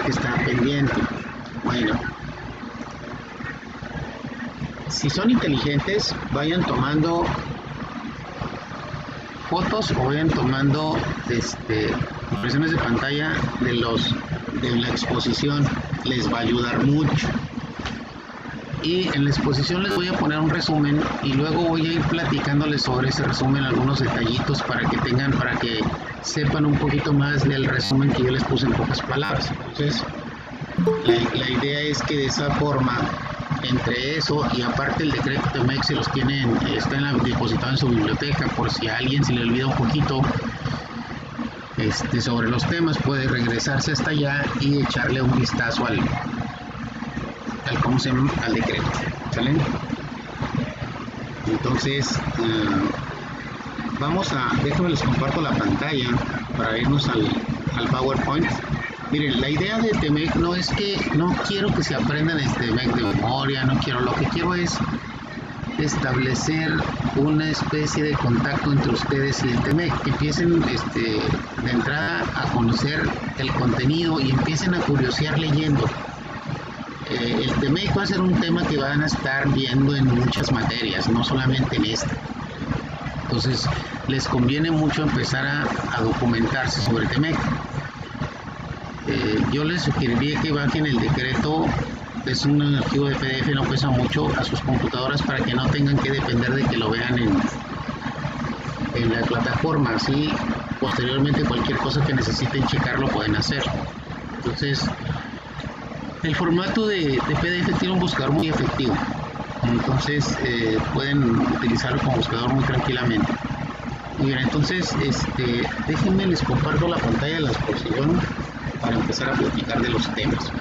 que está pendiente. Bueno, si son inteligentes, vayan tomando fotos o vayan tomando impresiones de pantalla de la exposición, les va a ayudar mucho. Y en la exposición les voy a poner un resumen y luego voy a ir platicándoles sobre ese resumen algunos detallitos para que sepan un poquito más del resumen que yo les puse en pocas palabras. Entonces, la idea es que de esa forma, entre eso y aparte el decreto TEMEC, si los tienen, está depositado en su biblioteca, por si a alguien se le olvida un poquito sobre los temas, puede regresarse hasta allá y echarle un vistazo al decreto, ¿sale? Entonces, déjenme les comparto la pantalla para irnos al PowerPoint. Miren, la idea de TEMEC no quiero que se aprendan TEMEC de memoria, lo que quiero es establecer una especie de contacto entre ustedes y el TEMEC, que empiecen de entrada a conocer el contenido y empiecen a curiosear leyendo. El TEMEC va a ser un tema que van a estar viendo en muchas materias, no solamente en esta. Entonces, les conviene mucho empezar a documentarse sobre el TEMEC. Yo les sugeriría que bajen el decreto, es un archivo de PDF, no pesa mucho, a sus computadoras para que no tengan que depender de que lo vean en la plataforma. Así, posteriormente, cualquier cosa que necesiten checar lo pueden hacer. Entonces, el formato de PDF tiene un buscador muy efectivo, entonces pueden utilizarlo como buscador muy tranquilamente. Muy bien, entonces déjenme les comparto la pantalla de la exposición para empezar a platicar de los temas.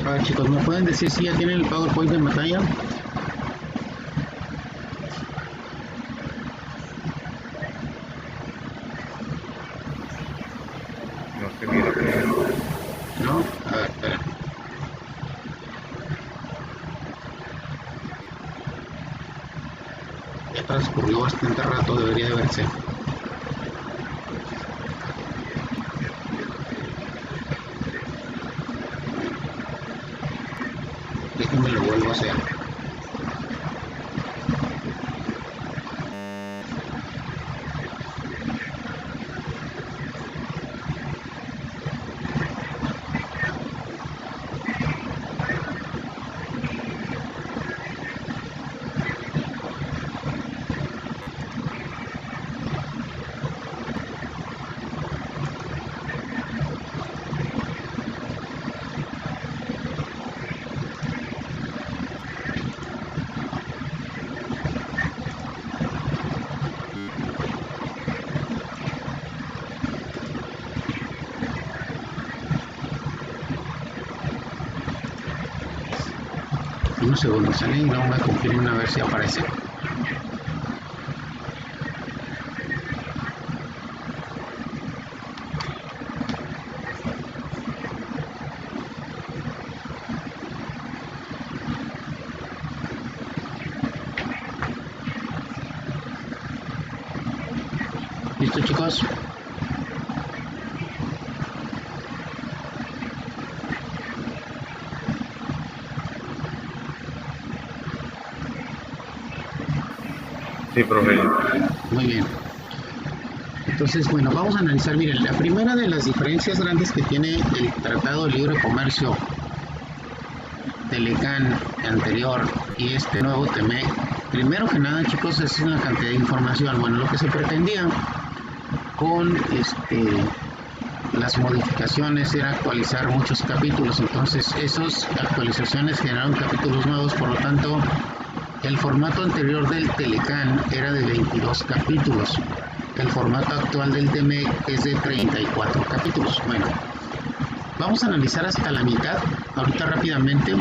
A ver, chicos, ¿me pueden decir si ya tienen el PowerPoint en pantalla? No se mira claro. ¿No? A ver, espera. Ya transcurrió bastante rato, debería de verse. Déjenme lo vuelvo a hacer. Unos segundos, ¿sale? Y luego me confirmen a ver si aparece. ¿Listo, chicos? Sí, profe. Muy bien. Entonces, bueno, vamos a analizar. Miren, la primera de las diferencias grandes que tiene el Tratado de Libre Comercio del ECAN anterior y este nuevo TEMEC, primero que nada, chicos, es la cantidad de información. Bueno, lo que se pretendía con las modificaciones era actualizar muchos capítulos, entonces esas actualizaciones generaron capítulos nuevos, por lo tanto el formato anterior del Telecán era de 22 capítulos, el formato actual del TEMEC es de 34 capítulos. Bueno, vamos a analizar hasta la mitad ahorita rápidamente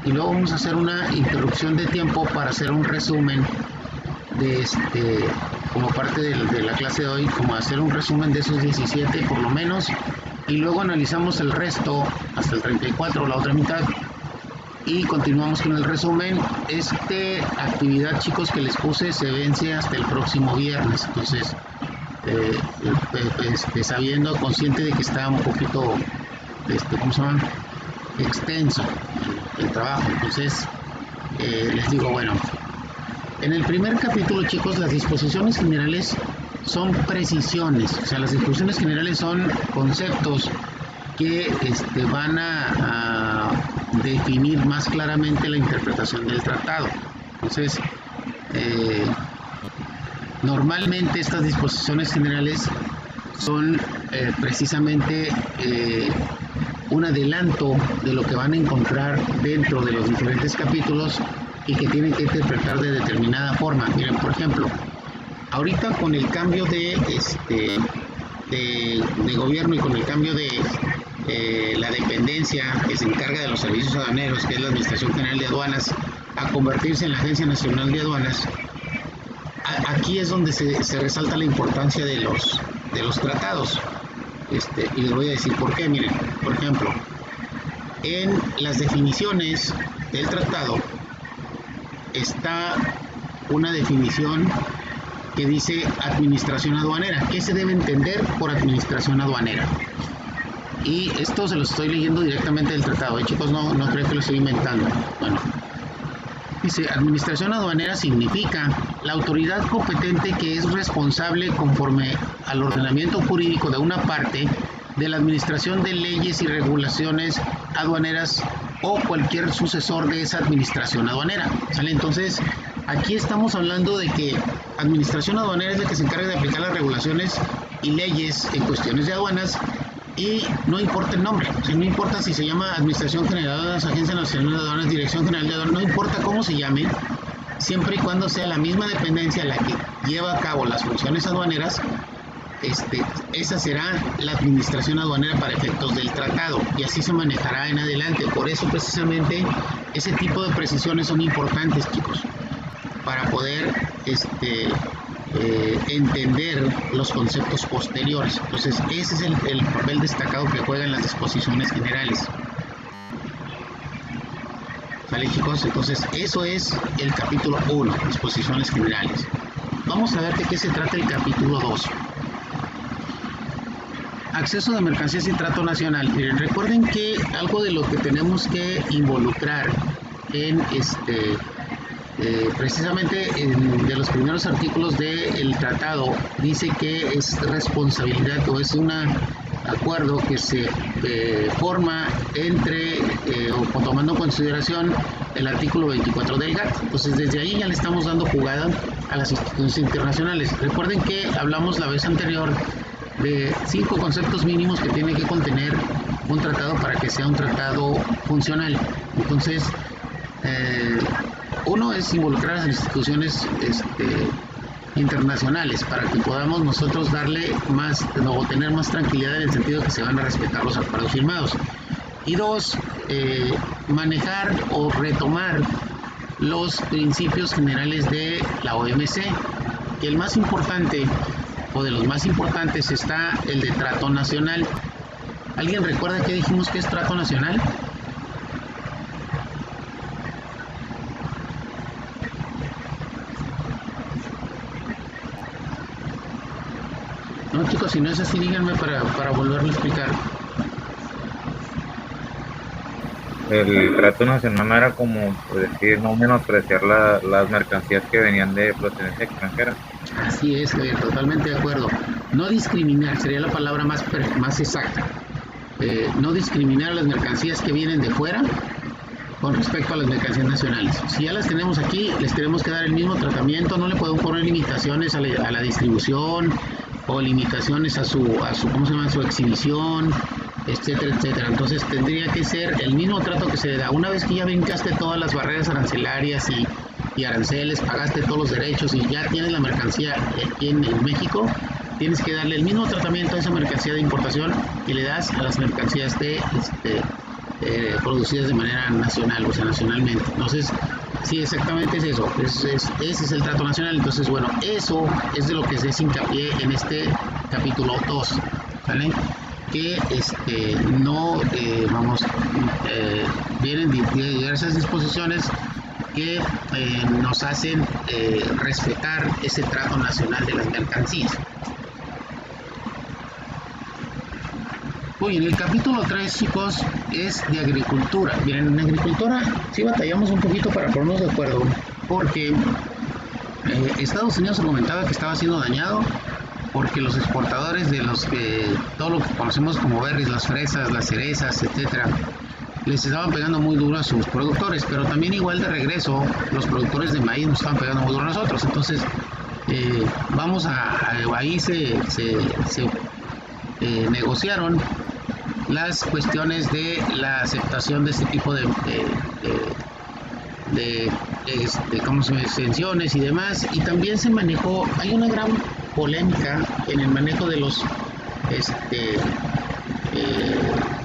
y luego vamos a hacer una interrupción de tiempo para hacer un resumen de como parte de la clase de hoy, como hacer un resumen de esos 17 por lo menos, y luego analizamos el resto hasta el 34, la otra mitad, y continuamos con el resumen. Esta actividad, chicos, que les puse se vence hasta el próximo viernes, entonces sabiendo, consciente de que está un poquito ¿cómo se llama? Extenso el trabajo, entonces les digo, bueno, en el primer capítulo, chicos, las disposiciones generales son precisiones, o sea, las disposiciones generales son conceptos que van a definir más claramente la interpretación del tratado. Entonces, normalmente estas disposiciones generales son precisamente un adelanto de lo que van a encontrar dentro de los diferentes capítulos y que tienen que interpretar de determinada forma. Miren, por ejemplo, ahorita con el cambio de gobierno y con el cambio de la dependencia que se encarga de los servicios aduaneros, que es la Administración General de Aduanas, a convertirse en la Agencia Nacional de Aduanas, aquí es donde se resalta la importancia de los tratados. Y les voy a decir por qué. Miren, por ejemplo, en las definiciones del tratado está una definición que dice administración aduanera. ¿Qué se debe entender por administración aduanera? Y esto se lo estoy leyendo directamente del tratado, chicos, no creo que lo estoy inventando. Bueno, dice, administración aduanera significa la autoridad competente que es responsable conforme al ordenamiento jurídico de una parte de la administración de leyes y regulaciones aduaneras o cualquier sucesor de esa administración aduanera, ¿sale? Entonces, aquí estamos hablando de que administración aduanera es la que se encarga de aplicar las regulaciones y leyes en cuestiones de aduanas, y no importa el nombre, o sea, no importa si se llama Administración General de Aduanas, Agencia Nacional de Aduanas, Dirección General de Aduanas, no importa cómo se llame, siempre y cuando sea la misma dependencia la que lleva a cabo las funciones aduaneras, esa será la administración aduanera para efectos del tratado, y así se manejará en adelante. Por eso precisamente ese tipo de precisiones son importantes, chicos, para poder entender los conceptos posteriores. Entonces, ese es el papel destacado que juegan las disposiciones generales. ¿Vale, chicos? Entonces, eso es el capítulo 1, disposiciones generales. Vamos a ver de qué se trata el capítulo 2. Acceso de mercancías y trato nacional. Miren, recuerden que algo de lo que tenemos que involucrar en precisamente de los primeros artículos del tratado dice que es responsabilidad o es un acuerdo que se forma entre o tomando en consideración el artículo 24 del GATT. Entonces, desde ahí ya le estamos dando jugada a las instituciones internacionales. Recuerden que hablamos la vez anterior de 5 conceptos mínimos que tiene que contener un tratado para que sea un tratado funcional. Entonces, uno es involucrar a las instituciones internacionales para que podamos nosotros darle más o tener más tranquilidad en el sentido de que se van a respetar los acuerdos firmados. Y dos, manejar o retomar los principios generales de la OMC, que el más importante o de los más importantes está el de trato nacional. ¿Alguien recuerda qué dijimos que es trato nacional? No, chicos, si no es así, díganme para volverlo a explicar. El trato nacional no era como, pues, decir, no menospreciar las mercancías que venían de procedencia extranjera. Así es, totalmente de acuerdo. No discriminar sería la palabra más exacta. No discriminar a las mercancías que vienen de fuera con respecto a las mercancías nacionales. Si ya las tenemos aquí, les tenemos que dar el mismo tratamiento, no le podemos poner limitaciones a la distribución o limitaciones a su ¿cómo se llama? Su exhibición, etcétera, etcétera. Entonces tendría que ser el mismo trato que se le da. Una vez que ya brincaste todas las barreras arancelarias y aranceles, pagaste todos los derechos y ya tienes la mercancía aquí en México, tienes que darle el mismo tratamiento a esa mercancía de importación que le das a las mercancías producidas de manera nacional, o sea, nacionalmente. Entonces, sí, exactamente es eso, ese es el trato nacional. Entonces, bueno, eso es de lo que se hace hincapié en este capítulo 2, ¿vale? Que no, vienen diversas disposiciones que nos hacen respetar ese trato nacional de las mercancías. Uy, en el capítulo 3, chicos, es de agricultura. Miren, en agricultura sí batallamos un poquito para ponernos de acuerdo, porque Estados Unidos se comentaba que estaba siendo dañado porque los exportadores de todo lo que conocemos como berries, las fresas, las cerezas, etcétera, les estaban pegando muy duro a sus productores, pero también igual de regreso los productores de maíz nos estaban pegando muy duro a nosotros. Entonces ahí se negociaron las cuestiones de la aceptación de este tipo de exenciones y demás, y también se manejó, hay una gran polémica en el manejo de los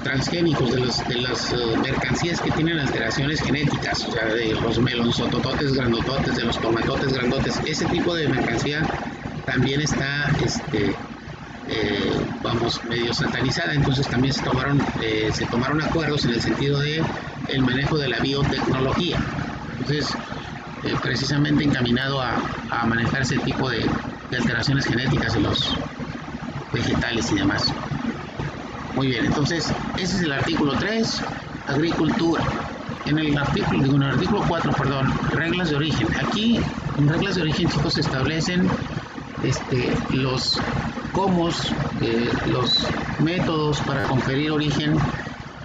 transgénicos, de las mercancías que tienen alteraciones genéticas, o sea, de los melonzotototes grandototes, de los tomatotes grandotes. Ese tipo de mercancía también está medio satanizada. Entonces también se tomaron acuerdos en el sentido de el manejo de la biotecnología. Entonces, precisamente encaminado a manejar ese tipo de alteraciones genéticas de los vegetales y demás. Muy bien, entonces ese es el artículo 3, agricultura. En el artículo 4, reglas de origen. Aquí, en reglas de origen, chicos, se establecen los métodos para conferir origen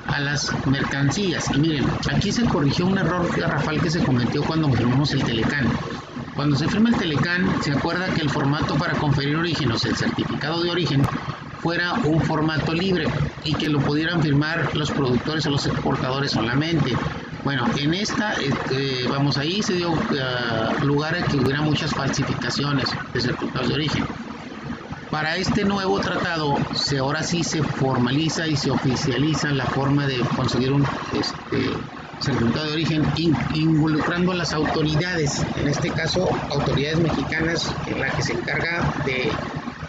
a las mercancías. Y miren, aquí se corrigió un error garrafal que se cometió cuando firmamos el Telecán. Cuando se firma el Telecán, se acuerda que el formato para conferir origen, o sea, el certificado de origen, fuera un formato libre y que lo pudieran firmar los productores o los exportadores solamente. Bueno, en esta, ahí se dio lugar a que hubiera muchas falsificaciones de certificados de origen. Para este nuevo tratado, ahora sí se formaliza y se oficializa la forma de conseguir un certificado de origen, involucrando a las autoridades, en este caso autoridades mexicanas, en la que se encarga de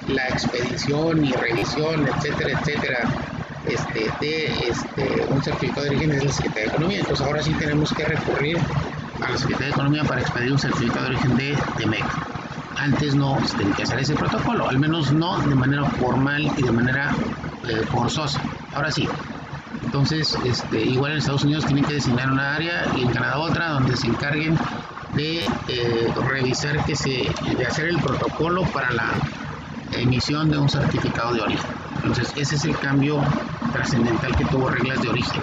la expedición y revisión, etcétera, etcétera, de un certificado de origen, es la Secretaría de Economía. Entonces ahora sí tenemos que recurrir a la Secretaría de Economía para expedir un certificado de origen de TEMEC. Antes no se tenía que hacer ese protocolo, al menos no de manera formal y de manera forzosa. Ahora sí. Entonces, igual en Estados Unidos tienen que designar una área y en Canadá otra donde se encarguen de revisar de hacer el protocolo para la emisión de un certificado de origen. Entonces, ese es el cambio trascendental que tuvo reglas de origen.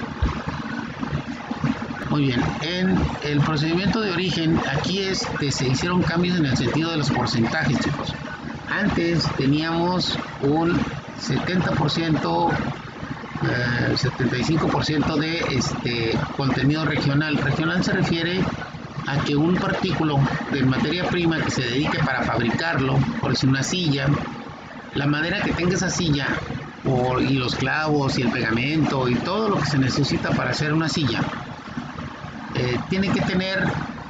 Muy bien, en el procedimiento de origen, aquí se hicieron cambios en el sentido de los porcentajes, chicos. Antes teníamos un 70%, 75% de contenido regional. Regional se refiere a que un artículo de materia prima que se dedique para fabricarlo, por decir una silla, la madera que tenga esa silla y los clavos y el pegamento y todo lo que se necesita para hacer una silla, tiene que tener,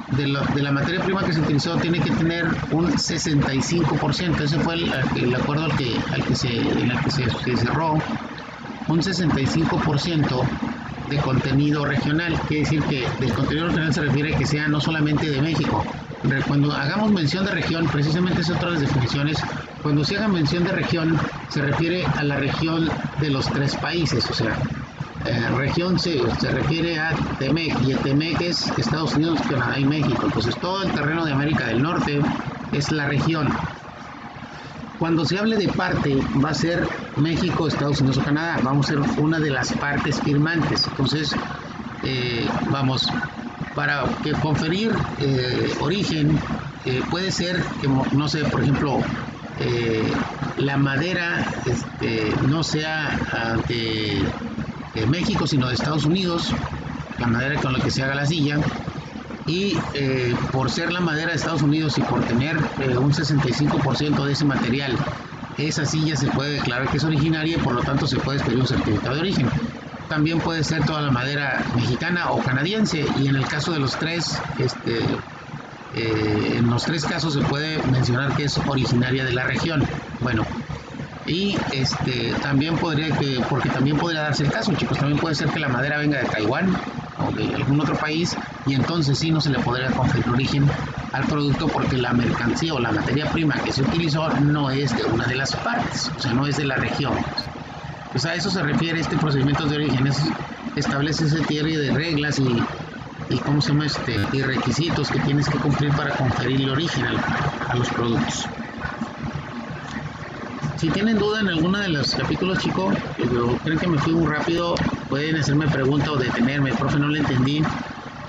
de la materia prima que se utilizó, tiene que tener un 65%. Ese fue el acuerdo en el que se cerró, un 65% de contenido regional. Quiere decir que del contenido regional se refiere a que sea no solamente de México. Cuando hagamos mención de región, precisamente es otra de las definiciones. Cuando se haga mención de región, se refiere a la región de los 3 países, o sea, región se refiere a TEMEC, y el TEMEC es Estados Unidos, Canadá y México. Entonces todo el terreno de América del Norte es la región. Cuando se hable de parte, va a ser México, Estados Unidos o Canadá. Vamos a ser una de las partes firmantes. Entonces, para que conferir origen, puede ser que, no sé, por ejemplo, la madera no sea de México, sino de Estados Unidos, la madera con la que se haga la silla, y por ser la madera de Estados Unidos y por tener un 65% de ese material, esa silla se puede declarar que es originaria y por lo tanto se puede pedir un certificado de origen. También puede ser toda la madera mexicana o canadiense, y en el caso de los tres, en los 3 casos se puede mencionar que es originaria de la región. Bueno, y también porque también podría darse el caso, chicos, también puede ser que la madera venga de Taiwán o de algún otro país, y entonces sí no se le podría conferir origen al producto porque la mercancía o la materia prima que se utilizó no es de una de las partes, o sea, no es de la región. Pues a eso se refiere este procedimiento de origen. Establece ese serie de reglas y ¿cómo se llama? Y requisitos que tienes que cumplir para conferirle origen a los productos. Si tienen duda en alguno de los capítulos, chicos, o creen que me fui muy rápido, pueden hacerme pregunta o detenerme. Profe, no le entendí,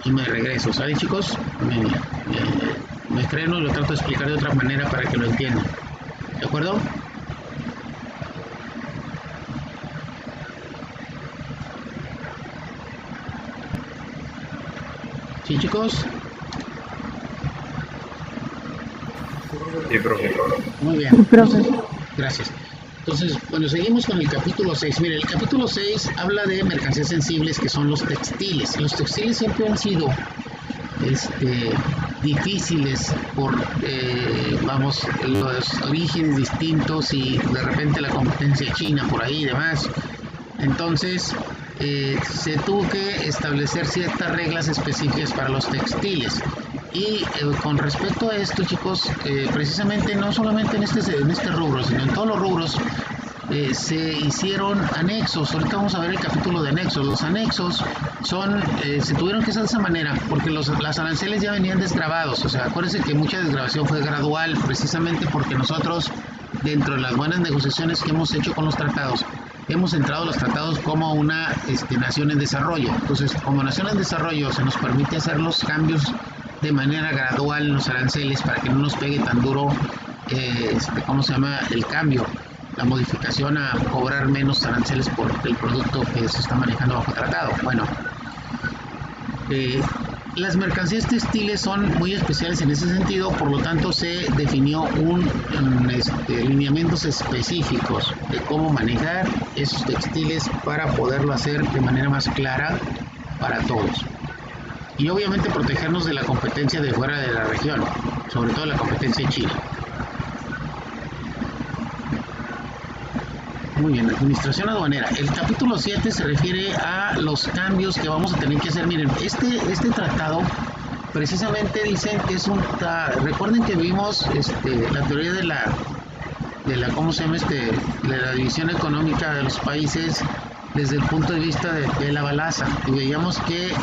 y me regreso. ¿Sale, chicos? Me freno y lo trato de explicar de otra manera para que lo entiendan. ¿De acuerdo? ¿Sí, chicos? Sí, profe. Muy bien. Sí, profe. Gracias. Entonces, bueno, seguimos con el capítulo 6. Mire, el capítulo 6 habla de mercancías sensibles, que son los textiles. Los textiles siempre han sido difíciles por, los orígenes distintos y de repente la competencia china por ahí y demás. Entonces, se tuvo que establecer ciertas reglas específicas para los textiles. Y con respecto a esto, chicos, precisamente no solamente en este rubro, sino en todos los rubros, se hicieron anexos. Ahorita vamos a ver el capítulo de anexos. Los anexos se tuvieron que hacer de esa manera porque las aranceles ya venían desgravados. O sea, acuérdense que mucha desgravación fue gradual, precisamente porque nosotros, dentro de las buenas negociaciones que hemos hecho con los tratados, hemos entrado a los tratados como una nación en desarrollo. Entonces, como nación en desarrollo, se nos permite hacer los cambios de manera gradual en los aranceles para que no nos pegue tan duro, el cambio, la modificación a cobrar menos aranceles por el producto que se está manejando bajo tratado. Bueno, las mercancías textiles son muy especiales en ese sentido, por lo tanto se definió lineamientos específicos de cómo manejar esos textiles para poderlo hacer de manera más clara para todos. Y obviamente protegernos de la competencia de fuera de la región, sobre todo la competencia china. Muy bien, administración aduanera. El capítulo 7 se refiere a los cambios que vamos a tener que hacer. Miren, este tratado precisamente dicen que es recuerden que vimos la teoría de la ¿cómo se llama? De la división económica de los países desde el punto de vista de la balanza, y veíamos que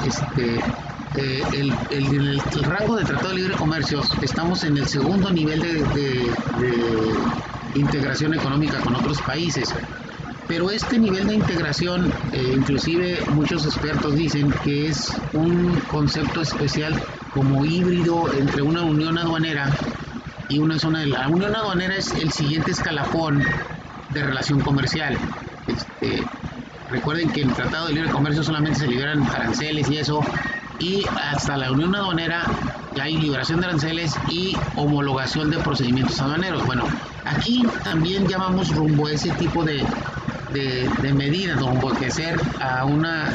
el rango de Tratado de Libre Comercio estamos en el segundo nivel de integración económica con otros países, pero este nivel de integración, inclusive muchos expertos dicen que es un concepto especial como híbrido entre una unión aduanera y una zona la unión aduanera es el siguiente escalafón de relación comercial. Recuerden que en el Tratado de Libre Comercio solamente se liberan aranceles y eso, y hasta la unión aduanera ya hay liberación de aranceles y homologación de procedimientos aduaneros. Bueno, aquí también ya vamos rumbo a ese tipo de de medidas o enriquecer a una,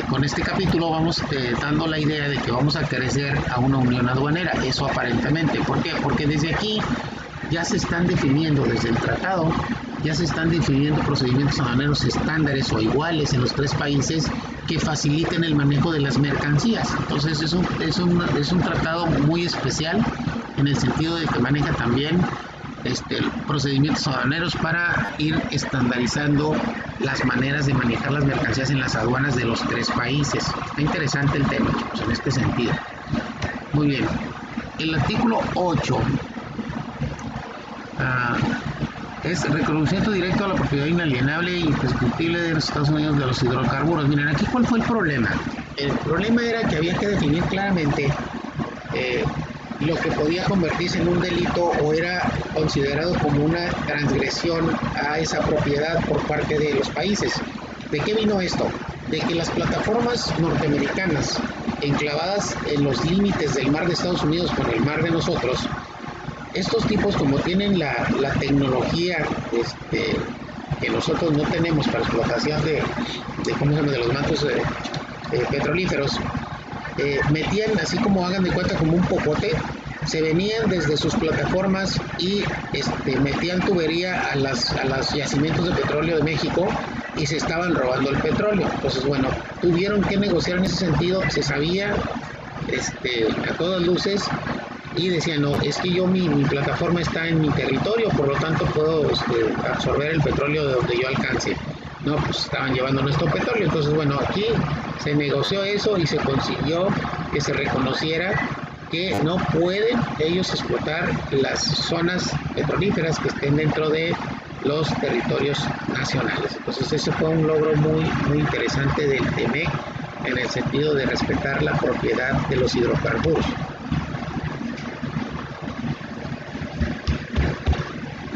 con este capítulo vamos dando la idea de que vamos a crecer a una unión aduanera, eso aparentemente. ¿Por qué? Porque desde aquí ya se están definiendo, desde el tratado, ya se están definiendo procedimientos aduaneros estándares o iguales en los tres países que faciliten el manejo de las mercancías. Entonces es un tratado muy especial en el sentido de que maneja también procedimientos aduaneros para ir estandarizando las maneras de manejar las mercancías en las aduanas de los tres países. Está interesante el tema, chicos, en este sentido. Muy bien. El artículo 8 es reconocimiento directo a la propiedad inalienable e imprescriptible de los Estados Unidos de los hidrocarburos. Miren, aquí ¿cuál fue el problema? El problema era que había que definir claramente lo que podía convertirse en un delito o era considerado como una transgresión a esa propiedad por parte de los países. ¿De qué vino esto? De que las plataformas norteamericanas enclavadas en los límites del mar de Estados Unidos con el mar de nosotros, estos tipos, como tienen la tecnología que nosotros no tenemos para explotación de los mantos petrolíferos, metían, así como hagan de cuenta, como un popote, se venían desde sus plataformas y metían tubería a los yacimientos de petróleo de México y se estaban robando el petróleo. Entonces, bueno, tuvieron que negociar en ese sentido, se sabía a todas luces, y decían, no, es que mi plataforma está en mi territorio, por lo tanto puedo absorber el petróleo de donde yo alcance. No, pues estaban llevando nuestro petróleo. Entonces, bueno, aquí se negoció eso y se consiguió que se reconociera que no pueden ellos explotar las zonas petrolíferas que estén dentro de los territorios nacionales. Entonces, ese fue un logro muy, muy interesante del TEMEC en el sentido de respetar la propiedad de los hidrocarburos.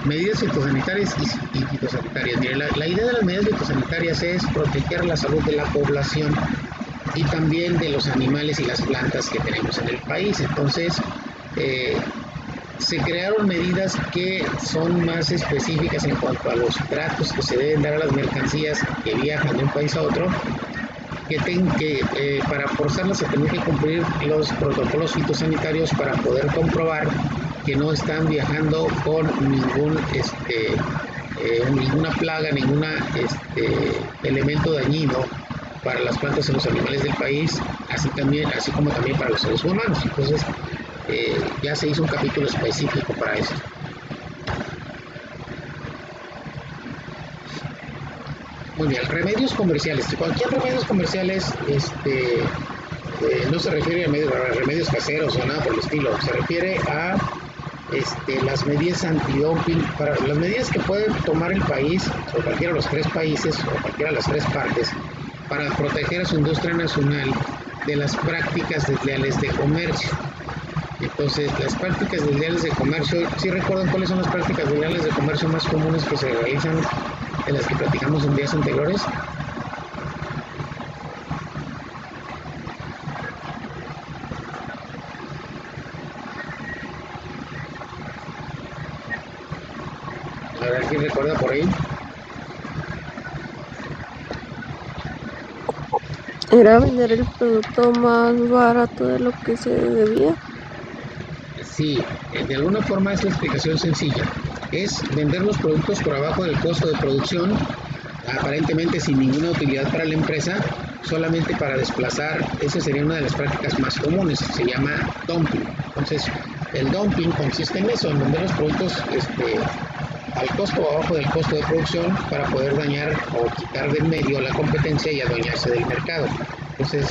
Medidas fitosanitarias y fitosanitarias. Mire, la idea de las medidas fitosanitarias es proteger la salud de la población y también de los animales y las plantas que tenemos en el país. Entonces, se crearon medidas que son más específicas en cuanto a los tratos que se deben dar a las mercancías que viajan de un país a otro, para forzarlas a tener que cumplir los protocolos fitosanitarios para poder comprobar que no están viajando con ninguna plaga, ningún elemento dañino para las plantas y los animales del país, así como también para los seres humanos. Entonces, ya se hizo un capítulo específico para eso. Muy bien, remedios comerciales. Cualquier remedios comerciales, no se refiere a remedios caseros o nada por el estilo, se refiere a las medidas antidumping, para las medidas que puede tomar el país, o cualquiera de los tres países, o cualquiera de las tres partes, para proteger a su industria nacional de las prácticas desleales de comercio. Entonces, las prácticas desleales de comercio, ¿sí recuerdan cuáles son las prácticas desleales de comercio más comunes que se realizan, de las que platicamos en días anteriores? A ver, ¿quién recuerda por ahí? ¿Era vender el producto más barato de lo que se debía? Sí, de alguna forma es la explicación sencilla. Es vender los productos por abajo del costo de producción, aparentemente sin ninguna utilidad para la empresa, solamente para desplazar. Esa sería una de las prácticas más comunes, se llama dumping. Entonces, el dumping consiste en eso, en vender los productos al costo o abajo del costo de producción para poder dañar o quitar del medio a la competencia y adueñarse del mercado. Entonces,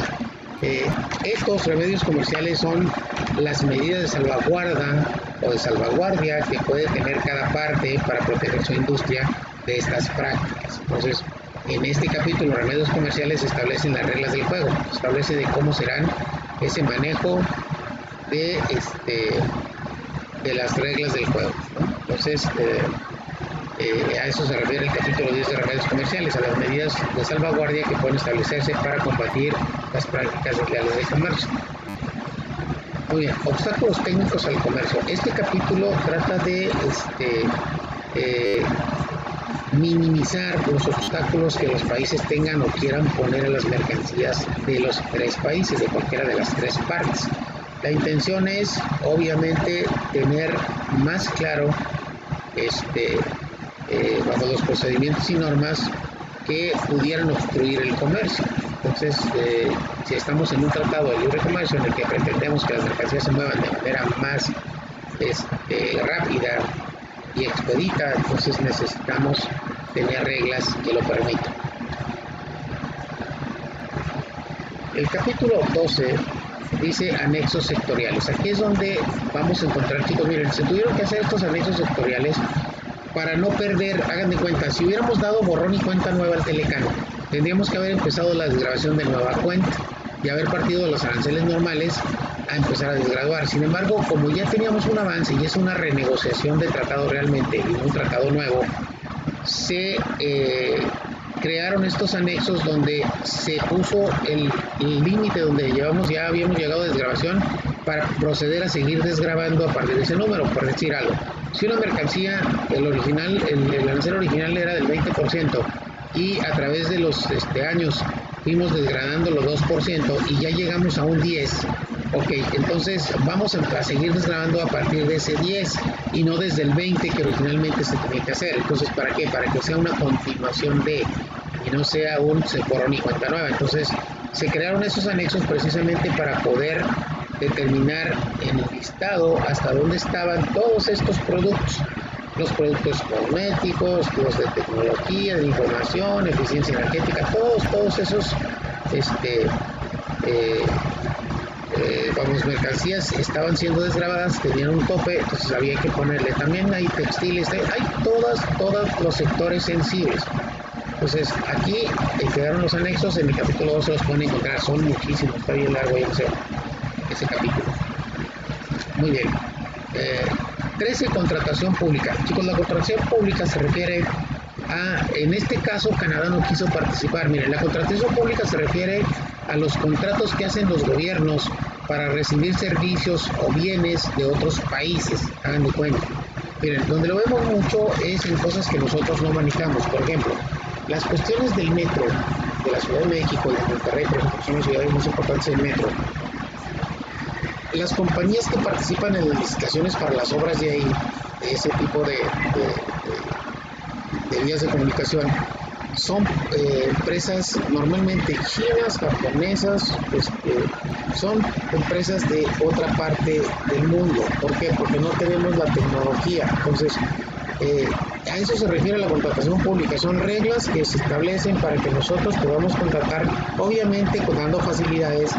estos remedios comerciales son las medidas de salvaguarda o de salvaguardia que puede tener cada parte para proteger su industria de estas prácticas. Entonces, en este capítulo, remedios comerciales, establecen las reglas del juego, establece de cómo serán ese manejo de las reglas del juego, ¿no? Entonces, a eso se refiere el capítulo 10 de remedios comerciales, a las medidas de salvaguardia que pueden establecerse para combatir las prácticas desleales de comercio. Muy bien, obstáculos técnicos al comercio. Este capítulo trata de minimizar los obstáculos que los países tengan o quieran poner a las mercancías de los tres países, de cualquiera de las tres partes. La intención es, obviamente, tener más claro los procedimientos y normas que pudieran obstruir el comercio. Entonces, si estamos en un tratado de libre comercio en el que pretendemos que las mercancías se muevan de manera más rápida y expedita, entonces necesitamos tener reglas que lo permitan. El capítulo 12 dice anexos sectoriales. Aquí es donde vamos a encontrar, chicos, miren, se tuvieron que hacer estos anexos sectoriales para no perder. Hagan de cuenta, si hubiéramos dado borrón y cuenta nueva al Telecán, tendríamos que haber empezado la desgrabación de nueva cuenta y haber partido de los aranceles normales a empezar a desgraduar. Sin embargo, como ya teníamos un avance y es una renegociación de tratado realmente y un tratado nuevo, se crearon estos anexos donde se puso el límite donde ya habíamos llegado a desgrabación para proceder a seguir desgrabando a partir de ese número. Por decir algo, si una mercancía, el arancel original era del 20% y a través de los años fuimos desgradando los 2% y ya llegamos a un 10%. Ok, entonces vamos a seguir desgrabando a partir de ese 10 y no desde el 20 que originalmente se tenía que hacer. Entonces, ¿para qué? Para que sea una continuación de, y no sea un borrón y cuenta nueva. Entonces, se crearon esos anexos precisamente para poder determinar en el listado hasta dónde estaban todos estos productos. Los productos cosméticos, los de tecnología, de información, eficiencia energética, todos esos mercancías estaban siendo desgravadas, tenían un tope, entonces había que ponerle. También hay textiles, hay todos los sectores sensibles. Entonces aquí quedaron los anexos, en el capítulo 12 los pueden encontrar, son muchísimos, está bien largo ese capítulo. Muy bien. 13, contratación pública. Chicos, la contratación pública se refiere a, en este caso Canadá no quiso participar. Miren, la contratación pública se refiere a los contratos que hacen los gobiernos para recibir servicios o bienes de otros países. Hagan de cuenta. Miren, donde lo vemos mucho es en cosas que nosotros no manejamos. Por ejemplo, las cuestiones del metro de la Ciudad de México y de Monterrey, por ejemplo, son las ciudades más importantes del metro. Las compañías que participan en las licitaciones para las obras de ahí, de ese tipo de vías de comunicación, son empresas normalmente chinas, japonesas, son empresas de otra parte del mundo. ¿Por qué? Porque no tenemos la tecnología. Entonces, a eso se refiere la contratación pública. Son reglas que se establecen para que nosotros podamos contratar, obviamente dando facilidades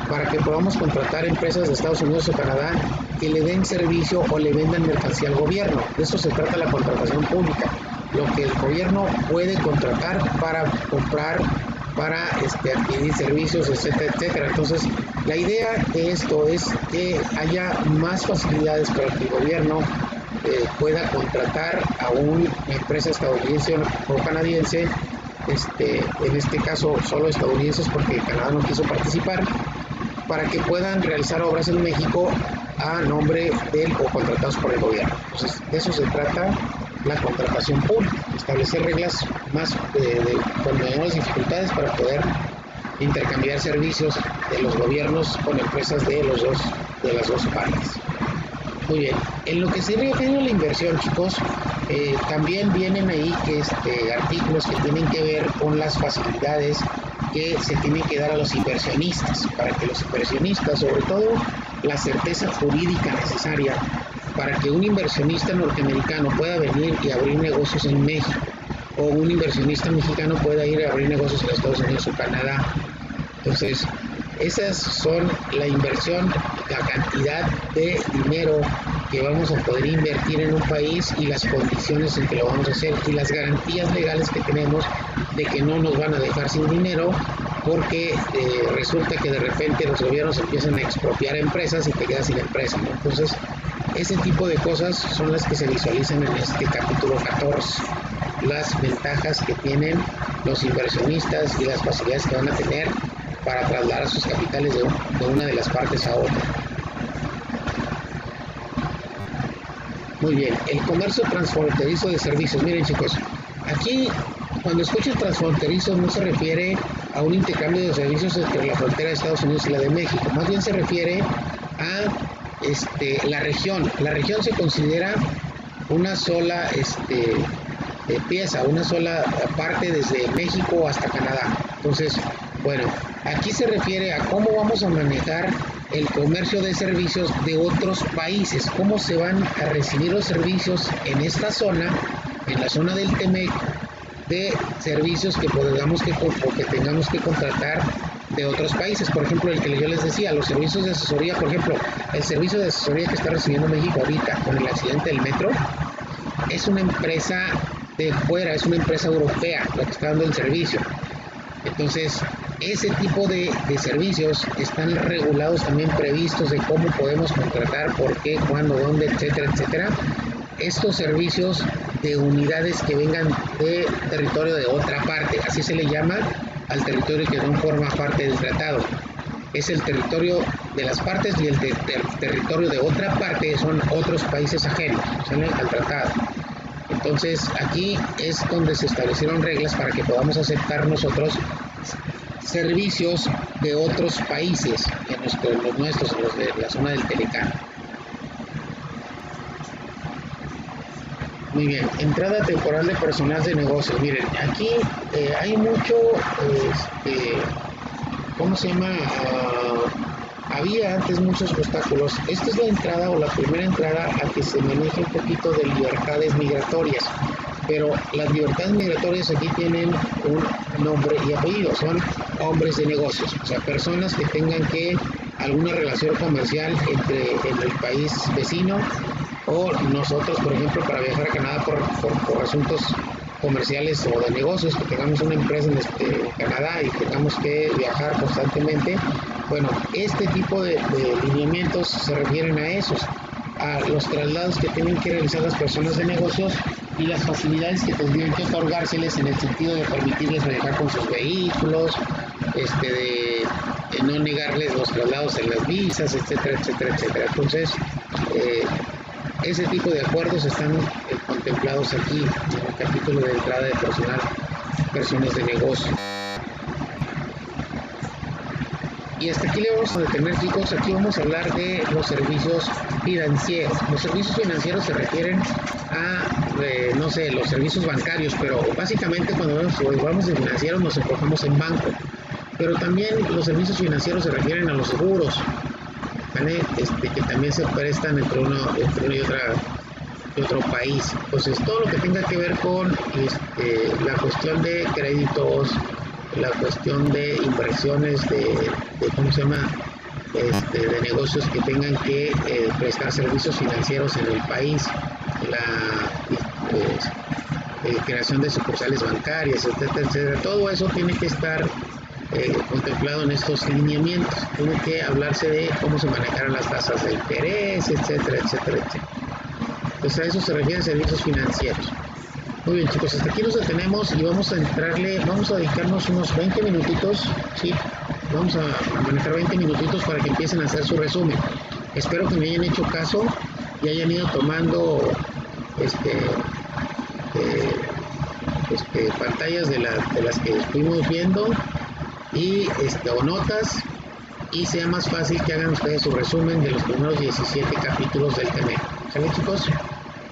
para que podamos contratar empresas de Estados Unidos o Canadá que le den servicio o le vendan mercancía al gobierno. De eso se trata la contratación pública. Lo que el gobierno puede contratar para comprar, para adquirir servicios, etcétera, etcétera. Entonces, la idea de esto es que haya más facilidades para que el gobierno pueda contratar a una empresa estadounidense o canadiense, en este caso solo estadounidenses porque Canadá no quiso participar, para que puedan realizar obras en México a nombre del o contratados por el gobierno. Entonces, de eso se trata la contratación pública, establecer reglas más con menores dificultades para poder intercambiar servicios de los gobiernos con empresas de las dos partes. Muy bien, en lo que se refiere a la inversión, chicos, también vienen ahí artículos que tienen que ver con las facilidades que se tienen que dar a los inversionistas, para que los inversionistas, sobre todo la certeza jurídica necesaria para que un inversionista norteamericano pueda venir y abrir negocios en México, o un inversionista mexicano pueda ir a abrir negocios en Estados Unidos o Canadá. Entonces, esas son la inversión, la cantidad de dinero que vamos a poder invertir en un país y las condiciones en que lo vamos a hacer y las garantías legales que tenemos de que no nos van a dejar sin dinero, porque resulta que de repente los gobiernos empiezan a expropiar empresas y te quedas sin empresa, ¿no? Entonces, ese tipo de cosas son las que se visualizan en este capítulo 14. Las ventajas que tienen los inversionistas y las facilidades que van a tener para trasladar sus capitales de una de las partes a otra. Muy bien, el comercio transfronterizo de servicios. Miren, chicos, aquí, cuando escucha transfronterizo, no se refiere a un intercambio de servicios entre la frontera de Estados Unidos y la de México, más bien se refiere a la región. La región se considera una sola pieza, una sola parte desde México hasta Canadá. Entonces, bueno, aquí se refiere a cómo vamos a manejar el comercio de servicios de otros países, cómo se van a recibir los servicios en esta zona, en la zona del TEMEC, de servicios que tengamos que contratar de otros países. Por ejemplo, el que yo les decía, los servicios de asesoría, por ejemplo, el servicio de asesoría que está recibiendo México ahorita con el accidente del metro, es una empresa de fuera, es una empresa europea la que está dando el servicio. Entonces, ese tipo de servicios están regulados, también previstos de cómo podemos contratar, por qué, cuándo, dónde, etcétera, etcétera. Estos servicios de unidades que vengan de territorio de otra parte, así se le llama al territorio que no forma parte del tratado. Es el territorio de las partes, y el territorio de otra parte son otros países ajenos, ¿sale?, al tratado. Entonces, aquí es donde se establecieron reglas para que podamos aceptar nosotros servicios de otros países, los nuestros, los de la zona del Telecán. Muy bien, entrada temporal de personal de negocios. Miren, aquí hay mucho, ¿cómo se llama? Había antes muchos obstáculos. Esta es la entrada o la primera entrada a que se maneje un poquito de libertades migratorias. Pero las libertades migratorias aquí tienen un nombre y apellido, son hombres de negocios, o sea, personas que tengan alguna relación comercial en el país vecino, o nosotros, por ejemplo, para viajar a Canadá por asuntos comerciales o de negocios, que tengamos una empresa en Canadá y tengamos que viajar constantemente. Bueno, este tipo de lineamientos se refieren a esos, a los traslados que tienen que realizar las personas de negocios y las facilidades que tendrían que otorgárseles en el sentido de permitirles viajar con sus vehículos, de no negarles los traslados en las visas, etcétera, etcétera, etcétera. Entonces, ese tipo de acuerdos están contemplados aquí en el capítulo de entrada de personas de negocio. Y hasta aquí le vamos a detener, chicos. Aquí vamos a hablar de los servicios financieros. Los servicios financieros se refieren a, no sé, los servicios bancarios, pero básicamente cuando vamos de financieros nos enfocamos en banco. Pero también los servicios financieros se refieren a los seguros, ¿vale? Que también se prestan entre uno y otro país. Entonces, todo lo que tenga que ver con la cuestión de créditos, la cuestión de inversiones, ¿cómo se llama? De negocios que tengan que prestar servicios financieros en el país, la creación de sucursales bancarias, etcétera, etcétera. Todo eso tiene que estar contemplado en estos lineamientos. Tiene que hablarse de cómo se manejarán las tasas de interés, etcétera, etcétera, etcétera. Entonces, a eso se refieren servicios financieros. Muy bien, chicos, hasta aquí nos detenemos y vamos a dedicarnos unos 20 minutitos, ¿sí? Vamos a manejar 20 minutitos para que empiecen a hacer su resumen. Espero que me hayan hecho caso y hayan ido tomando pantallas de las que estuvimos viendo o notas, y sea más fácil que hagan ustedes su resumen de los primeros 17 capítulos del tema. ¿Sale, chicos?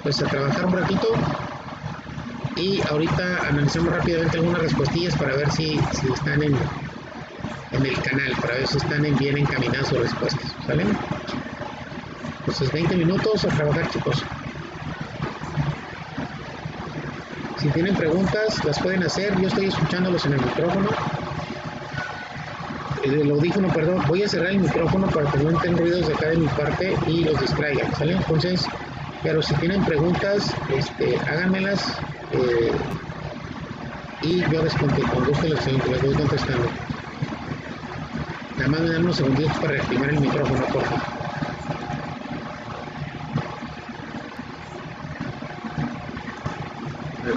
Pues a trabajar un ratito. Y ahorita analizamos rápidamente algunas respuestillas para ver si están en el canal, para ver si están bien encaminadas sus respuestas, ¿sale? Entonces 20 minutos a trabajar, chicos. Si tienen preguntas, las pueden hacer. Yo estoy escuchándolos en el micrófono. El audífono, perdón. Voy a cerrar el micrófono para que no entren ruidos de acá de mi parte y los distraigan, ¿sale? Entonces, pero si tienen preguntas, háganmelas. Y yo les contesto, con gusto les voy contestando. Nada más me dan unos segunditos para reactivar el micrófono, por favor.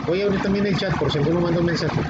Voy a abrir también el chat por si alguno manda un mensaje.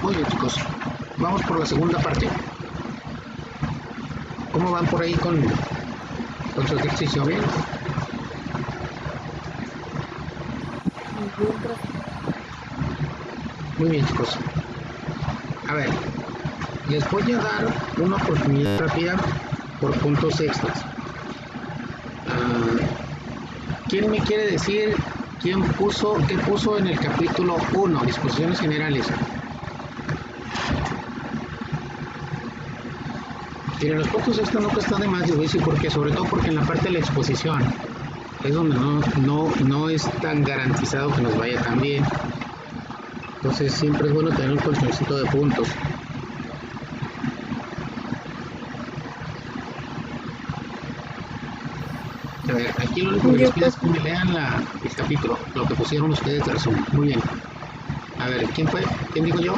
Muy bien, chicos. Vamos por la segunda parte. ¿Cómo van por ahí con su ejercicio? ¿Bien? Muy bien, chicos. A ver, les voy a dar una oportunidad rápida por puntos extras. ¿Quién me quiere decir qué puso en el capítulo 1, disposiciones generales? Miren, los puntos extras nunca están de más, les voy a decir por qué, sobre todo porque en la parte de la exposición es donde no es tan garantizado que nos vaya tan bien. Entonces siempre es bueno tener un colchoncito de puntos. A ver, aquí lo único que les pido es que me lean el capítulo, lo que pusieron ustedes de resumen. Muy bien. A ver, ¿quién fue? ¿Quién digo yo?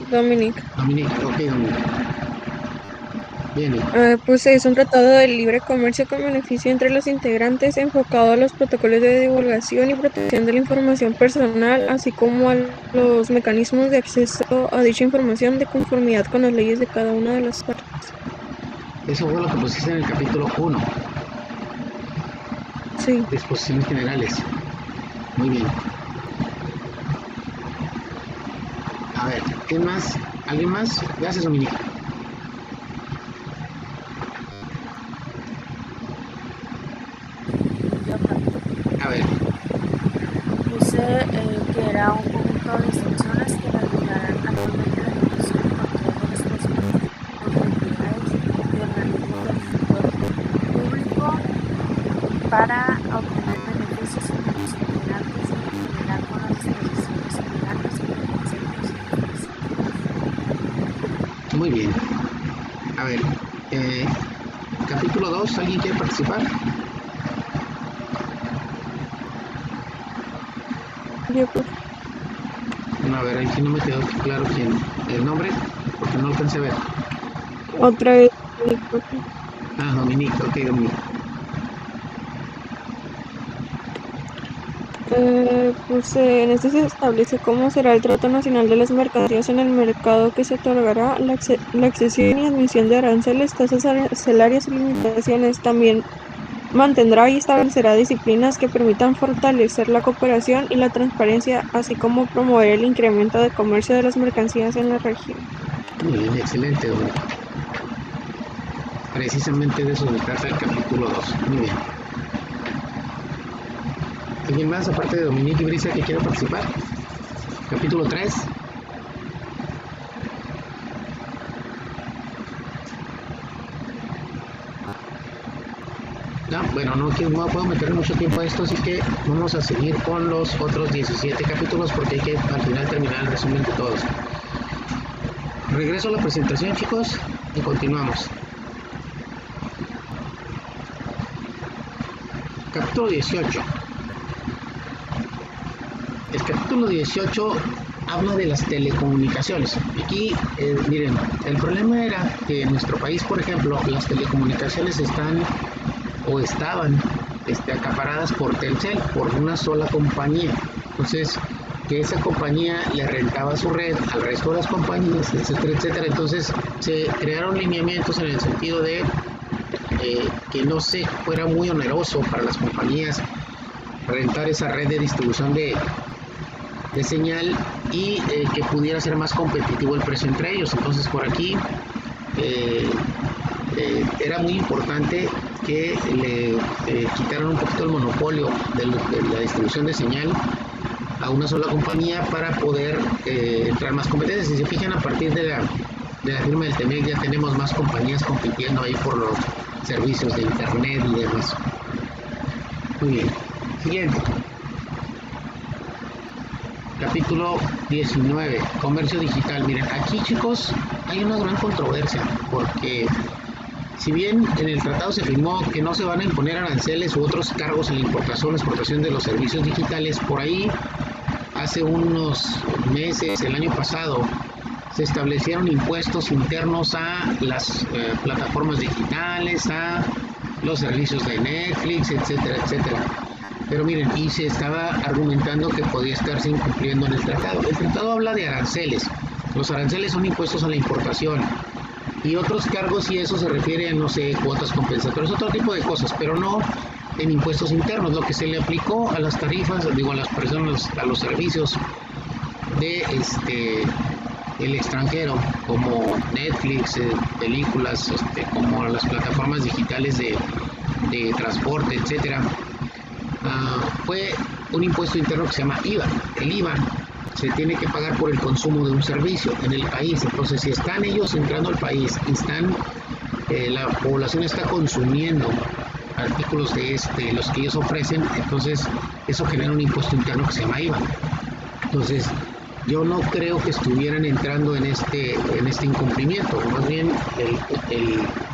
Dominic. Dominique, ok, Dominique. Bien, Pues es un tratado de libre comercio con beneficio entre los integrantes enfocado a los protocolos de divulgación y protección de la información personal, así como a los mecanismos de acceso a dicha información de conformidad con las leyes de cada una de las partes. eso fue lo que pusiste en el capítulo 1, Sí, disposiciones generales. Muy bien. A ver, ¿quién más? ¿Alguien más? Gracias, Dominique. Yo también A ver, puse que era un conjunto de instrucciones que regularán anualmente la ejecución y control de los procedimientos de entidades y organismos del sector público para obtener beneficios entre los integrantes y en general con las disposiciones generales y preceptos específicos. muy bien. A ver, eh, capítulo 2, ¿alguien quiere participar? yo pues, No, a ver, aquí no me quedó claro quién. El nombre, porque no alcancé a ver. otra vez, profe. Ah, Dominique, ok, Dominique. Pues en este se establece cómo será el trato nacional de las mercancías en el mercado que se otorgará la accesión y admisión de aranceles, tasas arancelarias y limitaciones. También mantendrá y establecerá disciplinas que permitan fortalecer la cooperación y la transparencia, así como promover el incremento de comercio de las mercancías en la región. Muy bien, excelente, Dominique. Precisamente de eso se trata el capítulo 2. Muy bien. ¿Alguien más, aparte de Dominique y Brisa, que quiera participar? Capítulo 3. No, bueno, no puedo meter mucho tiempo a esto, así que vamos a seguir con los otros 17 capítulos porque hay que al final terminar el resumen de todos. Regreso a la presentación, chicos, y continuamos. Capítulo 18. El capítulo 18 habla de las telecomunicaciones. Aquí, miren, el problema era que en nuestro país, por ejemplo, las telecomunicaciones estaban acaparadas por Telcel, por una sola compañía. Entonces, que esa compañía le rentaba su red al resto de las compañías, etcétera, etcétera. Entonces, se crearon lineamientos en el sentido de que no se fuera muy oneroso para las compañías rentar esa red de distribución de señal y que pudiera ser más competitivo el precio entre ellos. Entonces, por aquí era muy importante que le quitaran un poquito el monopolio de la distribución de señal a una sola compañía para poder entrar más competencias. Si se fijan, a partir de la firma del TEMEC ya tenemos más compañías compitiendo ahí por los servicios de internet y demás. Muy bien. Siguiente. Capítulo 19, comercio digital. Miren, aquí, chicos, hay una gran controversia porque si bien en el tratado se firmó que no se van a imponer aranceles u otros cargos en la importación o exportación de los servicios digitales, por ahí hace unos meses, el año pasado, se establecieron impuestos internos a las plataformas digitales, a los servicios de Netflix, etcétera, etcétera. Pero miren, y se estaba argumentando que podía estarse incumpliendo en el tratado. El tratado habla de aranceles. Los aranceles son impuestos a la importación. Y otros cargos, y eso se refiere a, no sé, cuotas compensatorias, otro tipo de cosas, pero no en impuestos internos. Lo que se le aplicó a las tarifas, digo, a las personas, a los servicios de el extranjero, como Netflix, películas, como las plataformas digitales de transporte, etcétera, fue un impuesto interno que se llama IVA. El IVA se tiene que pagar por el consumo de un servicio en el país. Entonces, si están ellos entrando al país, la población está consumiendo artículos de los que ellos ofrecen, entonces eso genera un impuesto interno que se llama IVA. Entonces, yo no creo que estuvieran entrando en este incumplimiento. Más bien,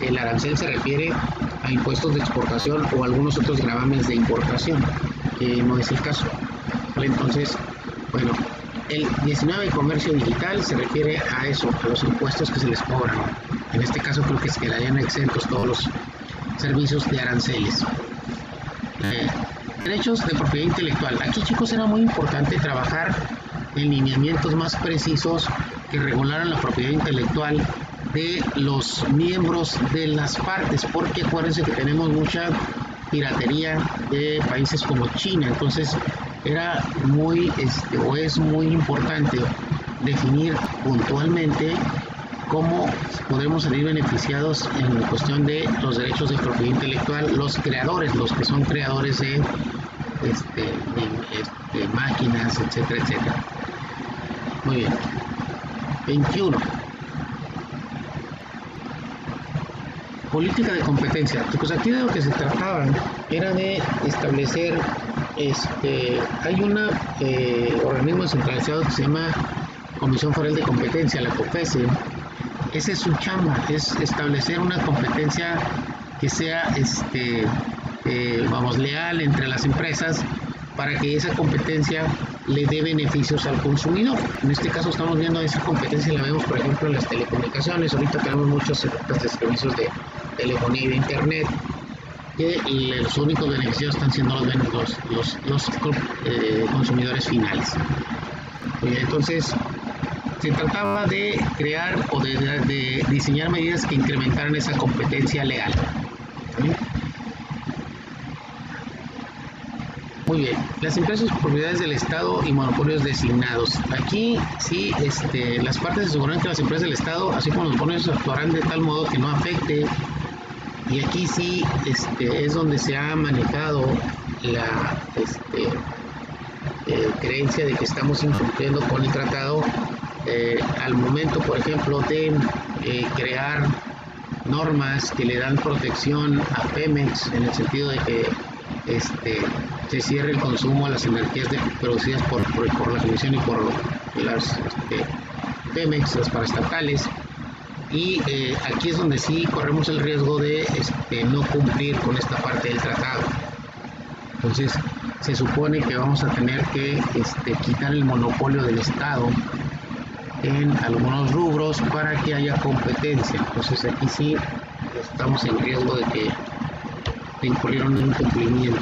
el arancel se refiere a impuestos de exportación o algunos otros gravámenes de importación, que no es el caso. ¿Vale? Entonces, bueno, el 19 comercio digital se refiere a eso, a los impuestos que se les cobran. En este caso creo que quedarían exentos todos los servicios de aranceles. Derechos de propiedad intelectual. Aquí, chicos, era muy importante trabajar en lineamientos más precisos que regularan la propiedad intelectual de los miembros de las partes, porque acuérdense que tenemos mucha piratería de países como China. Entonces era muy o es muy importante definir puntualmente cómo podemos salir beneficiados en cuestión de los derechos de propiedad intelectual, los creadores, los que son creadores de máquinas, etcétera, etcétera. Muy bien. 21. Política de competencia. Pues aquí de lo que se trataba era de establecer, hay un organismo centralizado que se llama Comisión Federal de Competencia, la COFECE. Esa es su chamba, es establecer una competencia que sea, leal entre las empresas para que esa competencia le dé beneficios al consumidor. En este caso estamos viendo esa competencia, la vemos por ejemplo en las telecomunicaciones. Ahorita tenemos muchos servicios de telefonía y de internet que los únicos beneficiados están siendo los consumidores finales. Entonces se trataba de crear o de diseñar medidas que incrementaran esa competencia leal. ¿Sí? Muy bien, las empresas propiedades del Estado y monopolios designados. Aquí sí, las partes aseguran que las empresas del Estado, así como los monopolios, actuarán de tal modo que no afecte. Y aquí sí, es donde se ha manejado la creencia de que estamos incumpliendo con el tratado al momento, por ejemplo, de crear normas que le dan protección a Pemex en el sentido de que se cierre el consumo a las energías producidas por la Comisión y por las Pemex, las paraestatales. Y aquí es donde sí corremos el riesgo de no cumplir con esta parte del tratado. Entonces se supone que vamos a tener que quitar el monopolio del Estado en algunos rubros para que haya competencia. Entonces aquí sí estamos en riesgo de incurrir en un incumplimiento.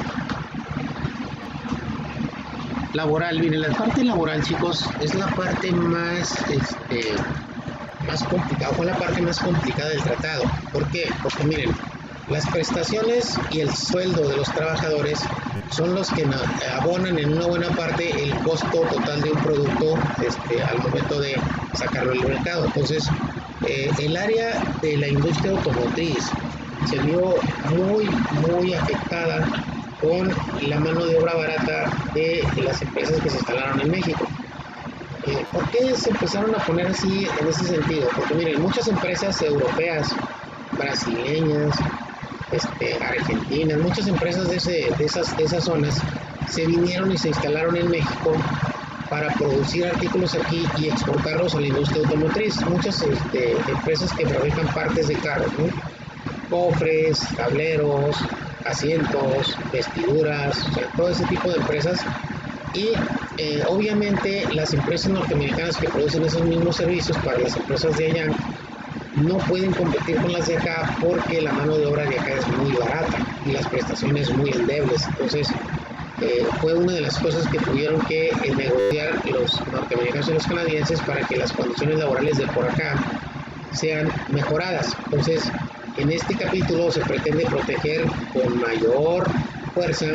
Laboral, miren, la parte laboral, chicos, es la parte más complicada, fue la parte más complicada del tratado. ¿Por qué? Porque miren, las prestaciones y el sueldo de los trabajadores son los que abonan en una buena parte el costo total de un producto al momento de sacarlo al mercado. Entonces, el área de la industria automotriz se vio muy afectada con la mano de obra barata de las empresas que se instalaron en México. ¿Por qué se empezaron a poner así en ese sentido? Porque miren, muchas empresas europeas, brasileñas, argentinas, muchas empresas de esas zonas se vinieron y se instalaron en México para producir artículos aquí y exportarlos a la industria automotriz. Muchas empresas que fabrican partes de carros, ¿no? Cofres, tableros, asientos, vestiduras, o sea, todo ese tipo de empresas. Y obviamente las empresas norteamericanas que producen esos mismos servicios para las empresas de allá no pueden competir con las de acá porque la mano de obra de acá es muy barata y las prestaciones muy endebles. Entonces fue una de las cosas que tuvieron que negociar los norteamericanos y los canadienses para que las condiciones laborales de por acá sean mejoradas. Entonces en este capítulo se pretende proteger con mayor fuerza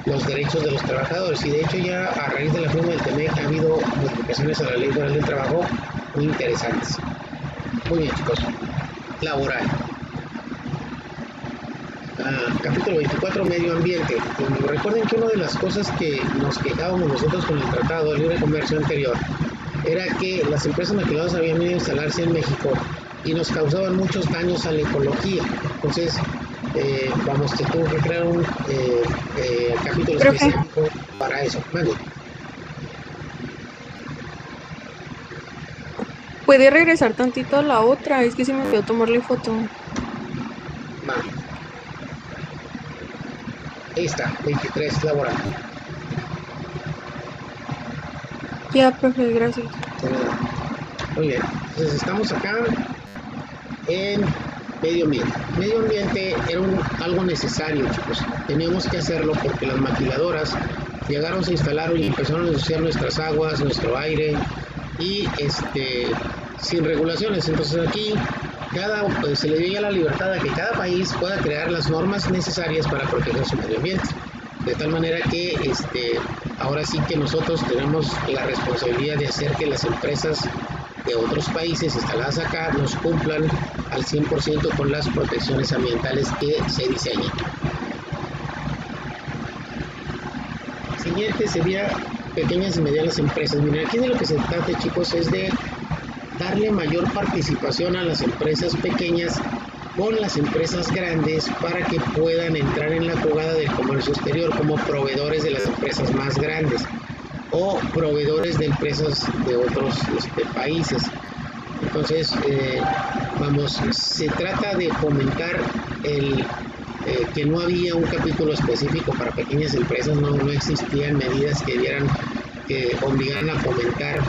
los derechos de los trabajadores, y de hecho ya a raíz de la firma del TEMEC ha habido modificaciones a la Ley Federal del Trabajo muy interesantes. Muy bien, chicos. Laboral. Capítulo 24, medio ambiente. Recuerden que una de las cosas que nos quejábamos nosotros con el Tratado de Libre Comercio anterior era que las empresas maquiladoras habían venido a instalarse en México y nos causaban muchos daños a la ecología. Entonces, se tuvo que crear un capítulo específico para eso. Mande. ¿Puede regresar tantito a la otra? Es que se me olvidó tomarle foto. Vale. Ahí está, 23, laboral. Ya, profe, gracias. Muy bien, entonces estamos acá en medio ambiente. Medio ambiente era algo necesario, chicos. Teníamos que hacerlo porque las maquiladoras llegaron, se instalaron y empezaron a ensuciar nuestras aguas, nuestro aire y sin regulaciones. Entonces aquí se le dio ya la libertad a que cada país pueda crear las normas necesarias para proteger su medio ambiente. De tal manera que ahora sí que nosotros tenemos la responsabilidad de hacer que las empresas de otros países instaladas acá nos cumplan al 100% con las protecciones ambientales que se diseñan. Siguiente sería pequeñas y medianas empresas. Miren, aquí de lo que se trata, chicos, es de darle mayor participación a las empresas pequeñas con las empresas grandes para que puedan entrar en la jugada del comercio exterior como proveedores de las empresas más grandes o proveedores de empresas de otros países. Entonces, se trata de fomentar que no había un capítulo específico para pequeñas empresas, no existían medidas que obligaran a fomentar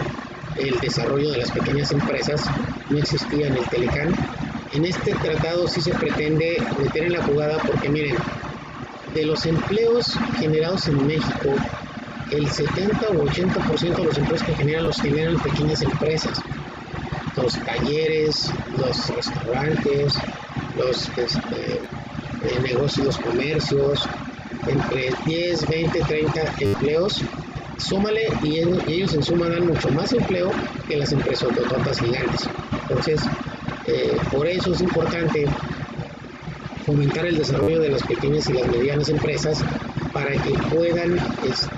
el desarrollo de las pequeñas empresas, no existía en el Telecán. En este tratado sí se pretende meter en la jugada porque miren, de los empleos generados en México, el 70 o 80% de los empleos que los generan pequeñas empresas. Los talleres, los restaurantes, los negocios, los comercios, entre 10, 20, 30 empleos, súmale y ellos en suma dan mucho más empleo que las empresas tototas gigantes. Entonces, por eso es importante fomentar el desarrollo de las pequeñas y las medianas empresas para que puedan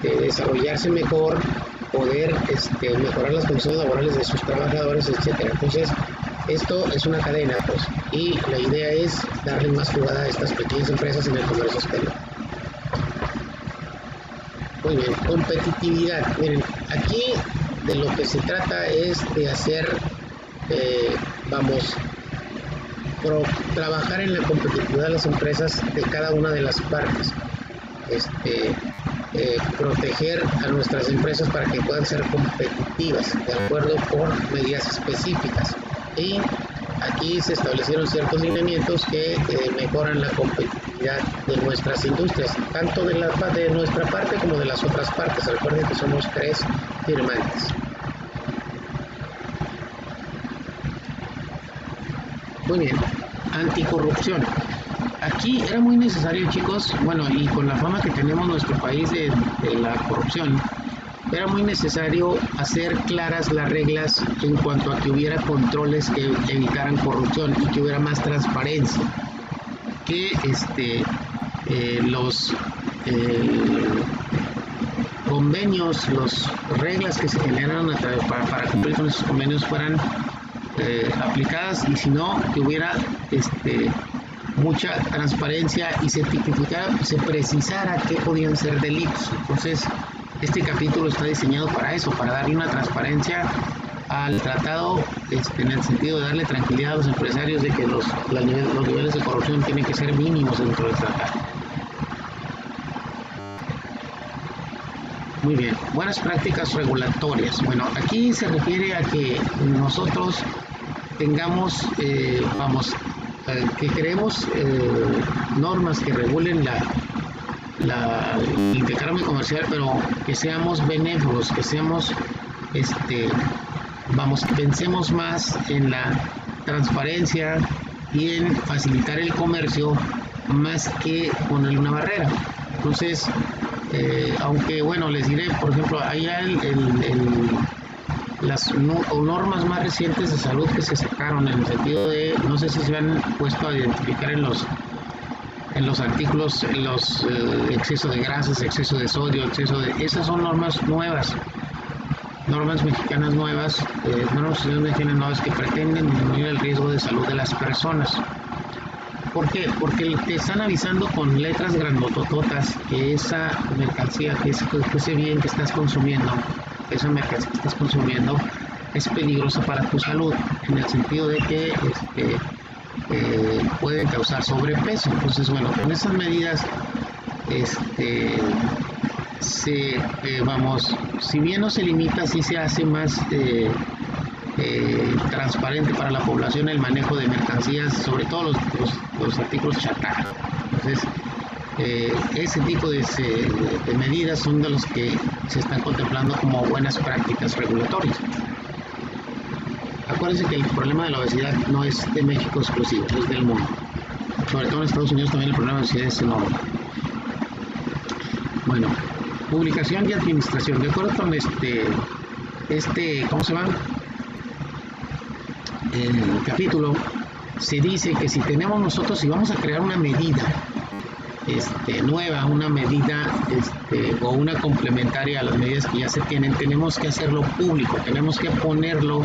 desarrollarse mejor, poder mejorar las condiciones laborales de sus trabajadores, etcétera. Entonces, esto es una cadena, pues, y la idea es darle más jugada a estas pequeñas empresas en el comercio exterior. Muy bien, competitividad. Miren, aquí de lo que se trata es de hacer, trabajar en la competitividad de las empresas de cada una de las partes. Proteger a nuestras empresas para que puedan ser competitivas de acuerdo con medidas específicas, y aquí se establecieron ciertos lineamientos que mejoran la competitividad de nuestras industrias, tanto de nuestra parte como de las otras partes. Recuerden que somos 3 firmantes. Muy bien, anticorrupción. Aquí era muy necesario, chicos, bueno, y con la fama que tenemos nuestro país de la corrupción, era muy necesario hacer claras las reglas en cuanto a que hubiera controles que evitaran corrupción y que hubiera más transparencia, que los convenios, las reglas que se generaron para cumplir con esos convenios fueran aplicadas, y si no, que hubiera mucha transparencia y se tipificara, se precisara qué podían ser delitos. Entonces, este capítulo está diseñado para eso, para darle una transparencia al tratado, en el sentido de darle tranquilidad a los empresarios de que los niveles de corrupción tienen que ser mínimos dentro del tratado. Muy bien, buenas prácticas regulatorias. Bueno, aquí se refiere a que nosotros tengamos, que creemos normas que regulen el intercambio comercial, pero que seamos benévolos, que seamos, que pensemos más en la transparencia y en facilitar el comercio más que ponerle una barrera. Entonces, aunque bueno, les diré, por ejemplo, allá las normas más recientes de salud que se sacaron, en el sentido de, no sé si se han puesto a identificar en los artículos, exceso de grasas, exceso de sodio, esas son normas nuevas, normas mexicanas nuevas, normas mexicanas que pretenden disminuir el riesgo de salud de las personas. ¿Por qué? Porque te están avisando con letras grandotototas que esa mercancía, que ese bien que estás consumiendo, esa mercancía que estás consumiendo es peligrosa para tu salud, en el sentido de que puede causar sobrepeso. Entonces, bueno, con esas medidas, si bien no se limita, sí se hace más transparente para la población el manejo de mercancías, sobre todo los artículos chatarra. Entonces, ese tipo de medidas son de los que se están contemplando como buenas prácticas regulatorias. Acuérdense que el problema de la obesidad no es de México exclusivo, es del mundo. Sobre todo en Estados Unidos también el problema de obesidad es enorme. Bueno, publicación y administración. De acuerdo con ¿cómo se llama? El capítulo, se dice que si tenemos nosotros, si vamos a crear una medida nueva, una medida o una complementaria a las medidas que ya se tienen, tenemos que hacerlo público, tenemos que ponerlo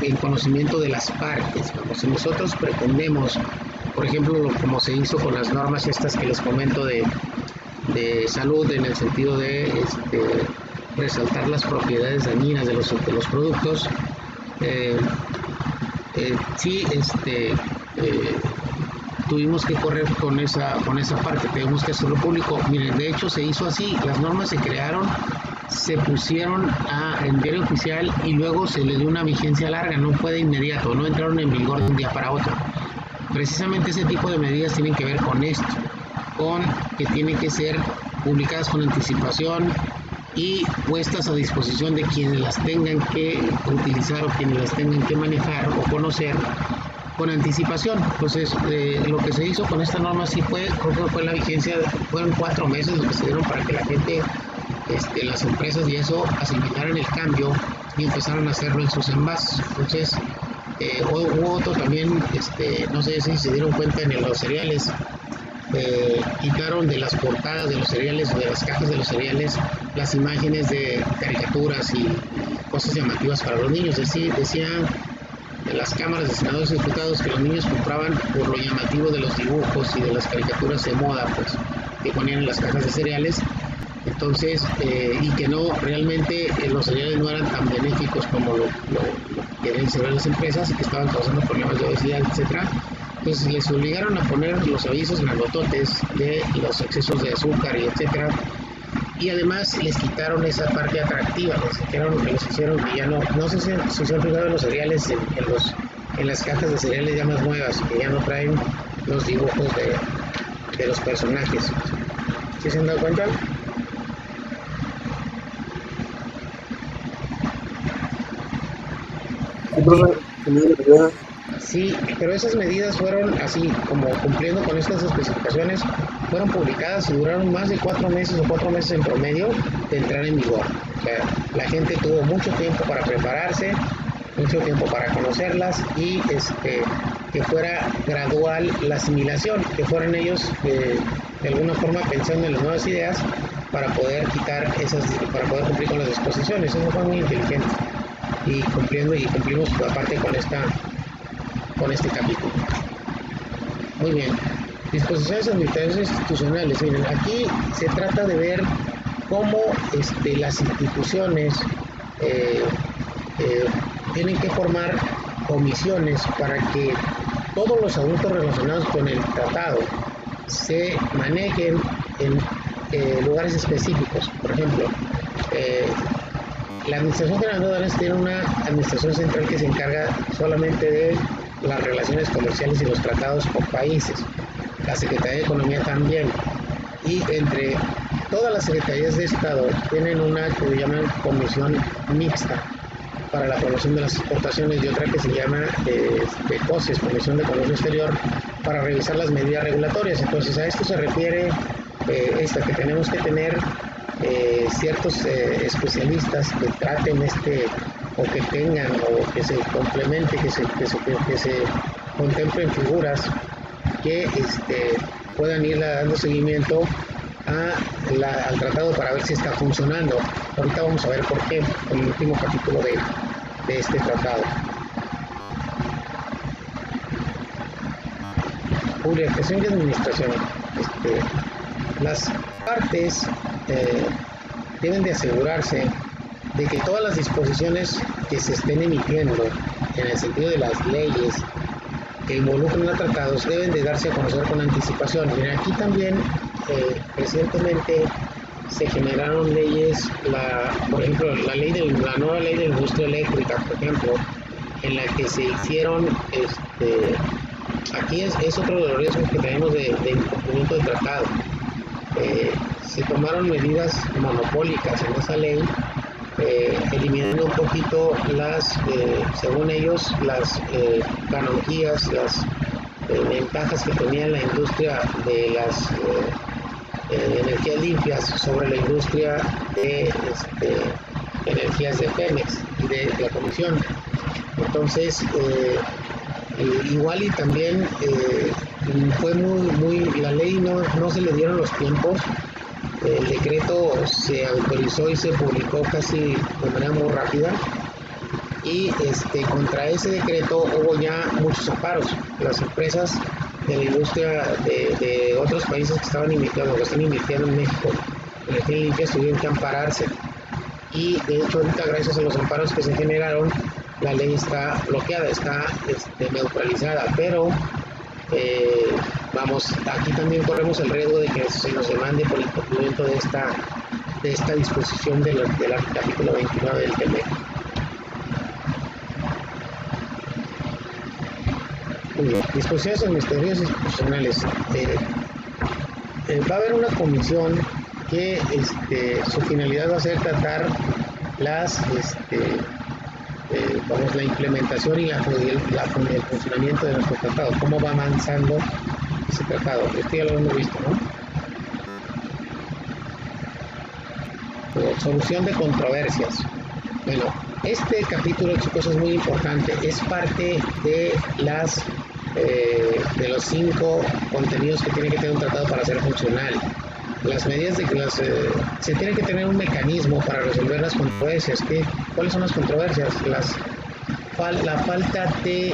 en conocimiento de las partes. Como si nosotros pretendemos, por ejemplo, como se hizo con las normas estas que les comento de salud, en el sentido de resaltar las propiedades dañinas de los productos, tuvimos que correr con esa parte, tenemos que hacerlo público. Miren, de hecho se hizo así, las normas se crearon, se pusieron en diario oficial y luego se les dio una vigencia larga, no fue de inmediato, no entraron en vigor de un día para otro. Precisamente ese tipo de medidas tienen que ver con esto, con que tienen que ser publicadas con anticipación y puestas a disposición de quienes las tengan que utilizar o quienes las tengan que manejar o conocer con anticipación. Entonces, lo que se hizo con esta norma sí creo que fue la vigencia, fueron 4 meses lo que se dieron para que la gente, las empresas y eso asimilaran el cambio y empezaron a hacerlo en sus envases. Entonces, hubo otro también, no sé si se dieron cuenta en los cereales, quitaron de las portadas de los cereales o de las cajas de los cereales las imágenes de caricaturas y cosas llamativas para los niños. Decían las cámaras de senadores y diputados que los niños compraban por lo llamativo de los dibujos y de las caricaturas de moda, pues, que ponían en las cajas de cereales. Entonces, y que no, realmente los cereales no eran tan benéficos como lo querían ser las empresas, que estaban causando problemas de obesidad, etcétera. Entonces les obligaron a poner los avisos grandototes de los excesos de azúcar y etcétera. Y además les quitaron esa parte atractiva, les hicieron que ya no sé si se han fijado en los cereales, en las cajas de cereales ya más nuevas, que ya no traen los dibujos de los personajes. ¿Sí se han dado cuenta? Sí, pero esas medidas fueron así, como cumpliendo con estas especificaciones, fueron publicadas y duraron más de 4 meses o 4 meses en promedio de entrar en vigor. O sea, la gente tuvo mucho tiempo para prepararse, mucho tiempo para conocerlas y que fuera gradual la asimilación, que fueran ellos de alguna forma pensando en las nuevas ideas para poder para poder cumplir con las disposiciones. Eso fue muy inteligente y cumplimos aparte con este capítulo. Muy bien. Disposiciones administrativas institucionales. Miren, aquí se trata de ver cómo las instituciones tienen que formar comisiones para que todos los asuntos relacionados con el tratado se manejen en lugares específicos. Por ejemplo, la Administración General de Aduanas tiene una administración central que se encarga solamente de las relaciones comerciales y los tratados con países. La Secretaría de Economía también. Y entre todas las secretarías de Estado tienen una que se llama Comisión Mixta para la promoción de las exportaciones y otra que se llama COSES, Comisión de Comercio Exterior, para revisar las medidas regulatorias. Entonces a esto se refiere que tenemos que tener ciertos especialistas que traten o que tengan o que se complemente, que se contemplen figuras que puedan ir dando seguimiento al tratado para ver si está funcionando. Ahorita vamos a ver por qué en el último capítulo de este tratado. Publicación y administración. Las partes deben de asegurarse de que todas las disposiciones que se estén emitiendo en el sentido de las leyes que involucren a tratados deben de darse a conocer con anticipación. Y aquí también recientemente se generaron leyes, por ejemplo, la nueva ley de la industria eléctrica, por ejemplo, en la que se hicieron, aquí es otro de los riesgos que tenemos de incumplimiento del tratado. Se tomaron medidas monopólicas en esa ley, eliminando un poquito según ellos, las ganancias, las ventajas que tenía la industria de las energías limpias sobre la industria de energías de Pemex y de la Comisión. Entonces, igual y también fue la ley no se le dieron los tiempos. El decreto se autorizó y se publicó casi de manera muy rápida, y contra ese decreto hubo ya muchos amparos. Las empresas de la industria de otros países que estaban invirtiendo, que están invirtiendo en México, energía limpia, tuvieron que ampararse, y de hecho ahorita, gracias a los amparos que se generaron, la ley está bloqueada, está neutralizada, pero aquí también corremos el riesgo de que se nos demande por incumplimiento de esta disposición del capítulo 29 del TEMEC. Disposiciones administrativas institucionales. Va a haber una comisión que su finalidad va a ser tratar la implementación y el funcionamiento de nuestro tratado, cómo va avanzando ese tratado. Esto ya lo hemos visto, ¿no? Solución de controversias. Bueno, este capítulo, chicos, es muy importante. Es parte de los 5 contenidos que tiene que tener un tratado para ser funcional. Las medidas se tiene que tener un mecanismo para resolver las controversias. ¿Cuáles son las controversias? La falta de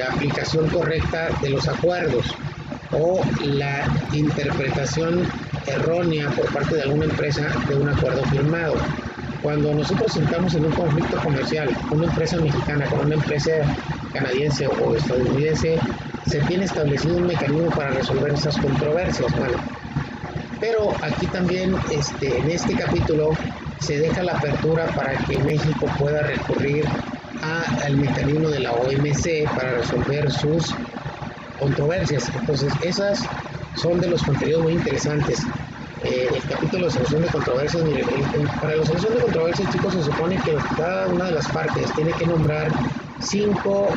aplicación correcta de los acuerdos, o la interpretación errónea por parte de alguna empresa de un acuerdo firmado. Cuando nosotros entramos en un conflicto comercial, una empresa mexicana con una empresa canadiense o estadounidense, se tiene establecido un mecanismo para resolver esas controversias. Bueno, pero aquí también en este capítulo se deja la apertura para que México pueda recurrir al mecanismo de la OMC para resolver sus controversias. Entonces, esas son de los contenidos muy interesantes. El capítulo de solución de controversias, para la solución de controversias, chicos, se supone que cada una de las partes tiene que nombrar 5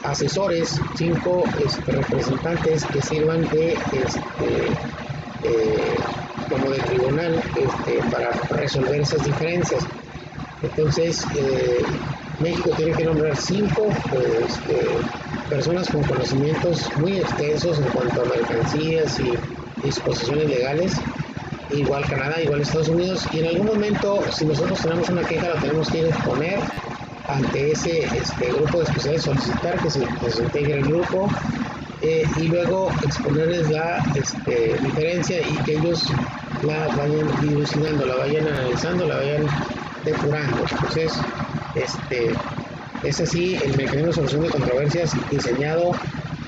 asesores, 5 representantes que sirvan como de tribunal para resolver esas diferencias. Entonces, México tiene que nombrar 5 personas con conocimientos muy extensos en cuanto a mercancías y disposiciones legales. Igual Canadá, igual Estados Unidos, y en algún momento, si nosotros tenemos una queja, la tenemos que exponer ante ese grupo de especialistas, solicitar que se integre el grupo, y luego exponerles la diferencia, y que ellos la vayan dilucidando, la vayan analizando, la vayan depurando. Entonces, es así el mecanismo de solución de controversias diseñado.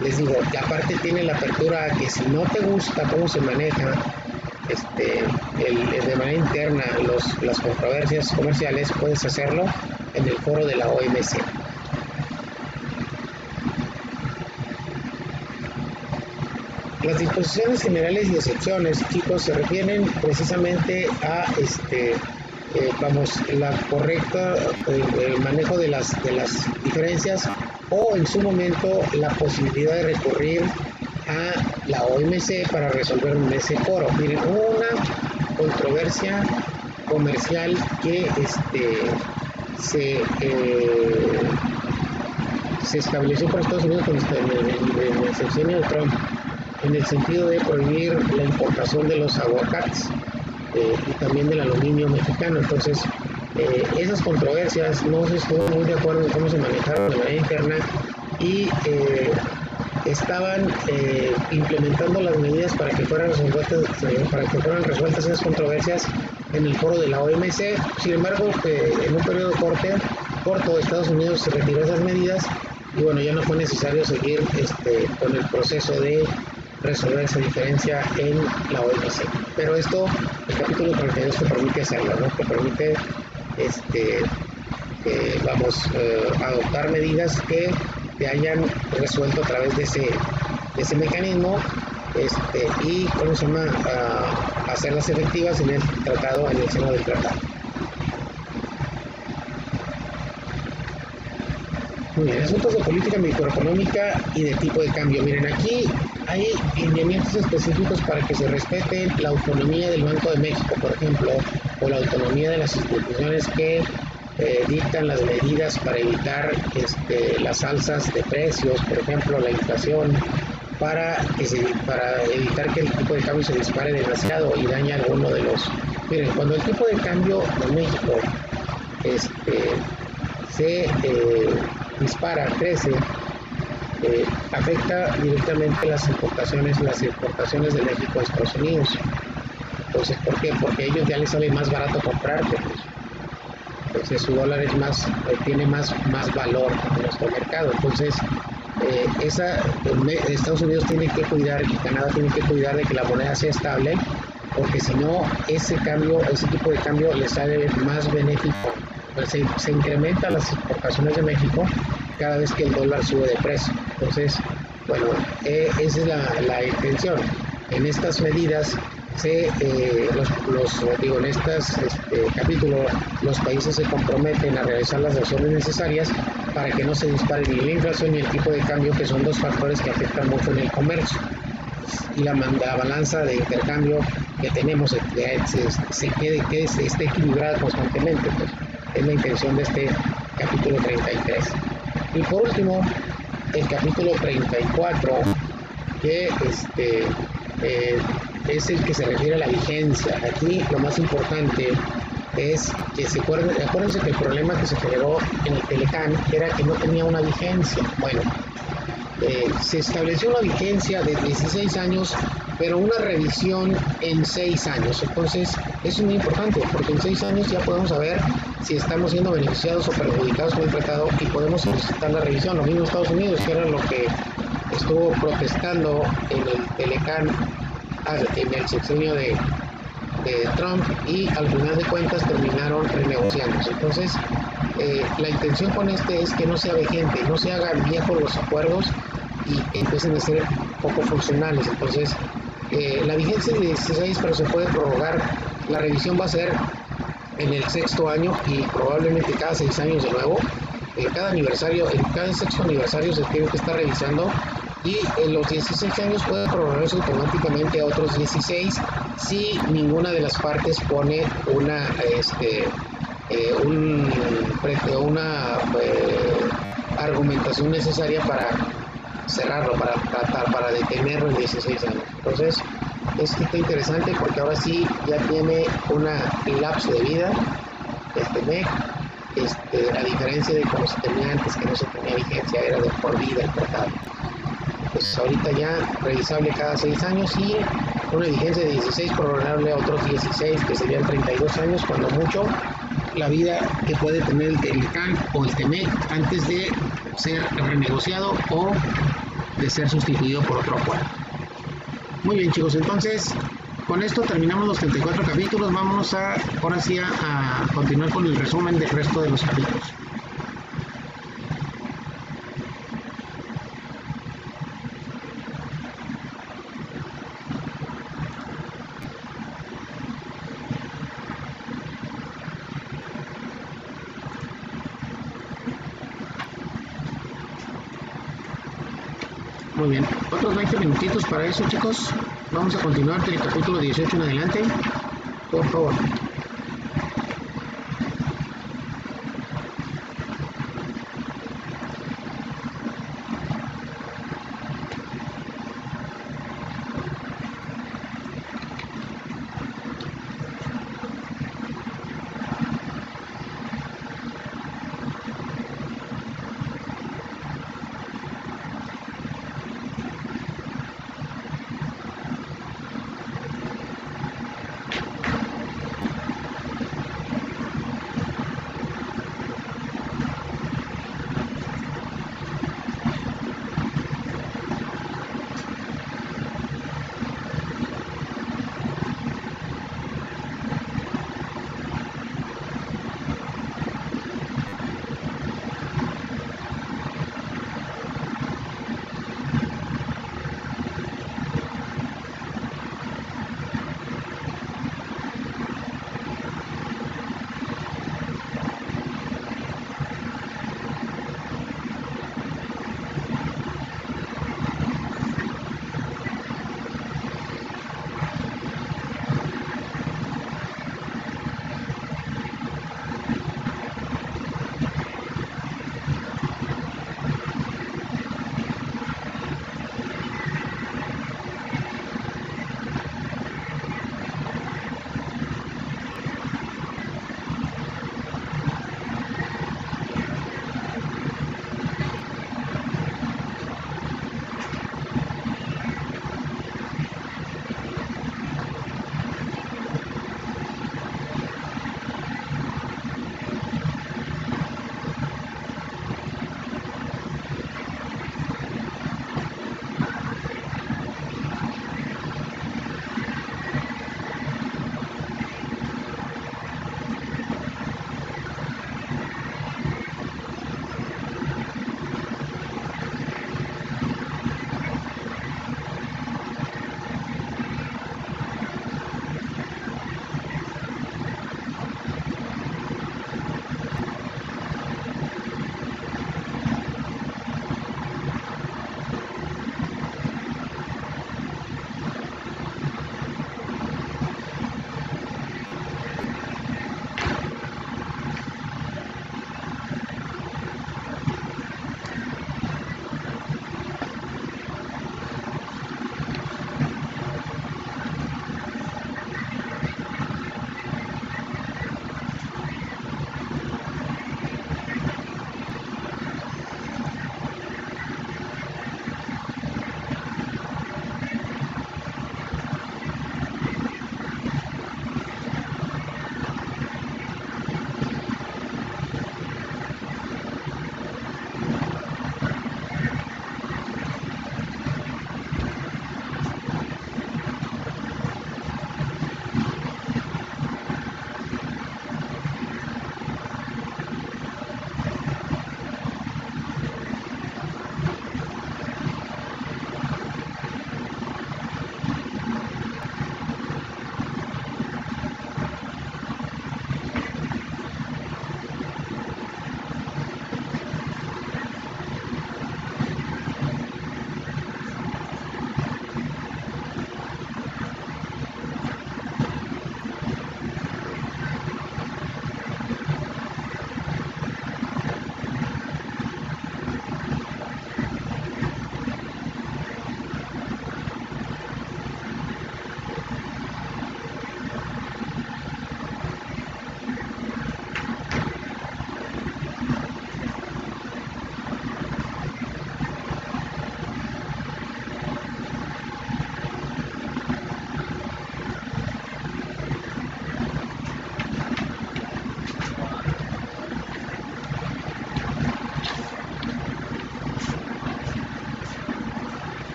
Les digo, que aparte tiene la apertura a que si no te gusta cómo se maneja de manera interna las controversias comerciales, puedes hacerlo en el foro de la OMC. Las disposiciones generales y excepciones, chicos, se refieren precisamente a la correcta el manejo de las diferencias, o en su momento la posibilidad de recurrir a la OMC para resolver en ese foro. Miren, hubo una controversia comercial que se estableció por Estados Unidos en el sexenio de Trump, en el sentido de prohibir la importación de los aguacates y también del aluminio mexicano. Entonces, esas controversias no se estuvo muy de acuerdo en cómo se manejaron de manera interna, y estaban implementando las medidas para que fueran resueltas esas controversias en el foro de la OMC. Sin embargo, en un periodo corto, Estados Unidos se retiró esas medidas, y bueno, ya no fue necesario seguir con el proceso de resolver esa diferencia en la OMC. Pero esto, el capítulo 32 te permite hacerlo, ¿no? Te permite adoptar medidas que te hayan resuelto a través de ese mecanismo y ¿cómo se llama? Hacerlas efectivas en el tratado, en el seno del tratado. Muy bien, asuntos de política microeconómica y de tipo de cambio. Miren, aquí hay lineamientos específicos para que se respete la autonomía del Banco de México, por ejemplo, o la autonomía de las instituciones que dictan las medidas para evitar las alzas de precios, por ejemplo, la inflación, para evitar que el tipo de cambio se dispare demasiado y dañe alguno de los... Miren, cuando el tipo de cambio de México se dispara, crece, afecta directamente las exportaciones de México a Estados Unidos. Entonces, ¿por qué? Porque a ellos ya les sale más barato comprar, entonces su dólar tiene más valor en nuestro mercado. Entonces, Estados Unidos tiene que cuidar y Canadá tiene que cuidar de que la moneda sea estable, porque si no, ese tipo de cambio les sale más benéfico. Pues se incrementan las exportaciones de México cada vez que el dólar sube de precio. Entonces, bueno, esa es la intención. En estas medidas en estos capítulos, los países se comprometen a realizar las acciones necesarias para que no se dispare ni la inflación ni el tipo de cambio, que son dos factores que afectan mucho en el comercio. Y la balanza de intercambio que tenemos esté equilibrada constantemente, pues es la intención de este capítulo 33. Y por último, el capítulo 34, que es el que se refiere a la vigencia. Aquí lo más importante es que acuérdense que el problema que se generó en el Telecán era que no tenía una vigencia. Bueno, se estableció una vigencia de 16 años, pero una revisión en 6 años. Entonces, eso es muy importante, porque en 6 años ya podemos saber si estamos siendo beneficiados o perjudicados con el tratado y podemos solicitar la revisión. Lo mismo Estados Unidos, que era lo que estuvo protestando en el Telecán en el sexenio de Trump, y al final de cuentas terminaron renegociándose. Entonces, la intención con es que no sea vigente, no se hagan viejos los acuerdos y que empiecen a ser poco funcionales. Entonces, la vigencia es de 16, pero se puede prorrogar. La revisión va a ser en el 6º año y probablemente cada 6 años de nuevo. En cada sexto aniversario se tiene que estar revisando, y en los 16 años puede prorrogarse automáticamente a otros 16 si ninguna de las partes pone una argumentación necesaria para cerrarlo, para detenerlo en 16 años. Entonces, esto está interesante porque ahora sí ya tiene una lapso de vida MEC, a diferencia de como se tenía antes, que no se tenía vigencia, era de por vida el tratado. Pues ahorita ya revisable cada 6 años y una vigencia de 16, prorrogable a otros 16, que serían 32 años, cuando mucho, la vida que puede tener el Telecán o el TEMEC antes de ser renegociado o de ser sustituido por otro acuerdo. Muy bien, chicos, entonces con esto terminamos los 34 capítulos. Vámonos ahora sí a continuar con el resumen del resto de los capítulos. Muy bien, otros 20 minutitos para eso, chicos. Vamos a continuar del capítulo 18 en adelante, por favor.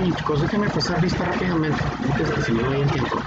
Y cosa que me pasar lista rápidamente, antes de que se me vaya el tiempo.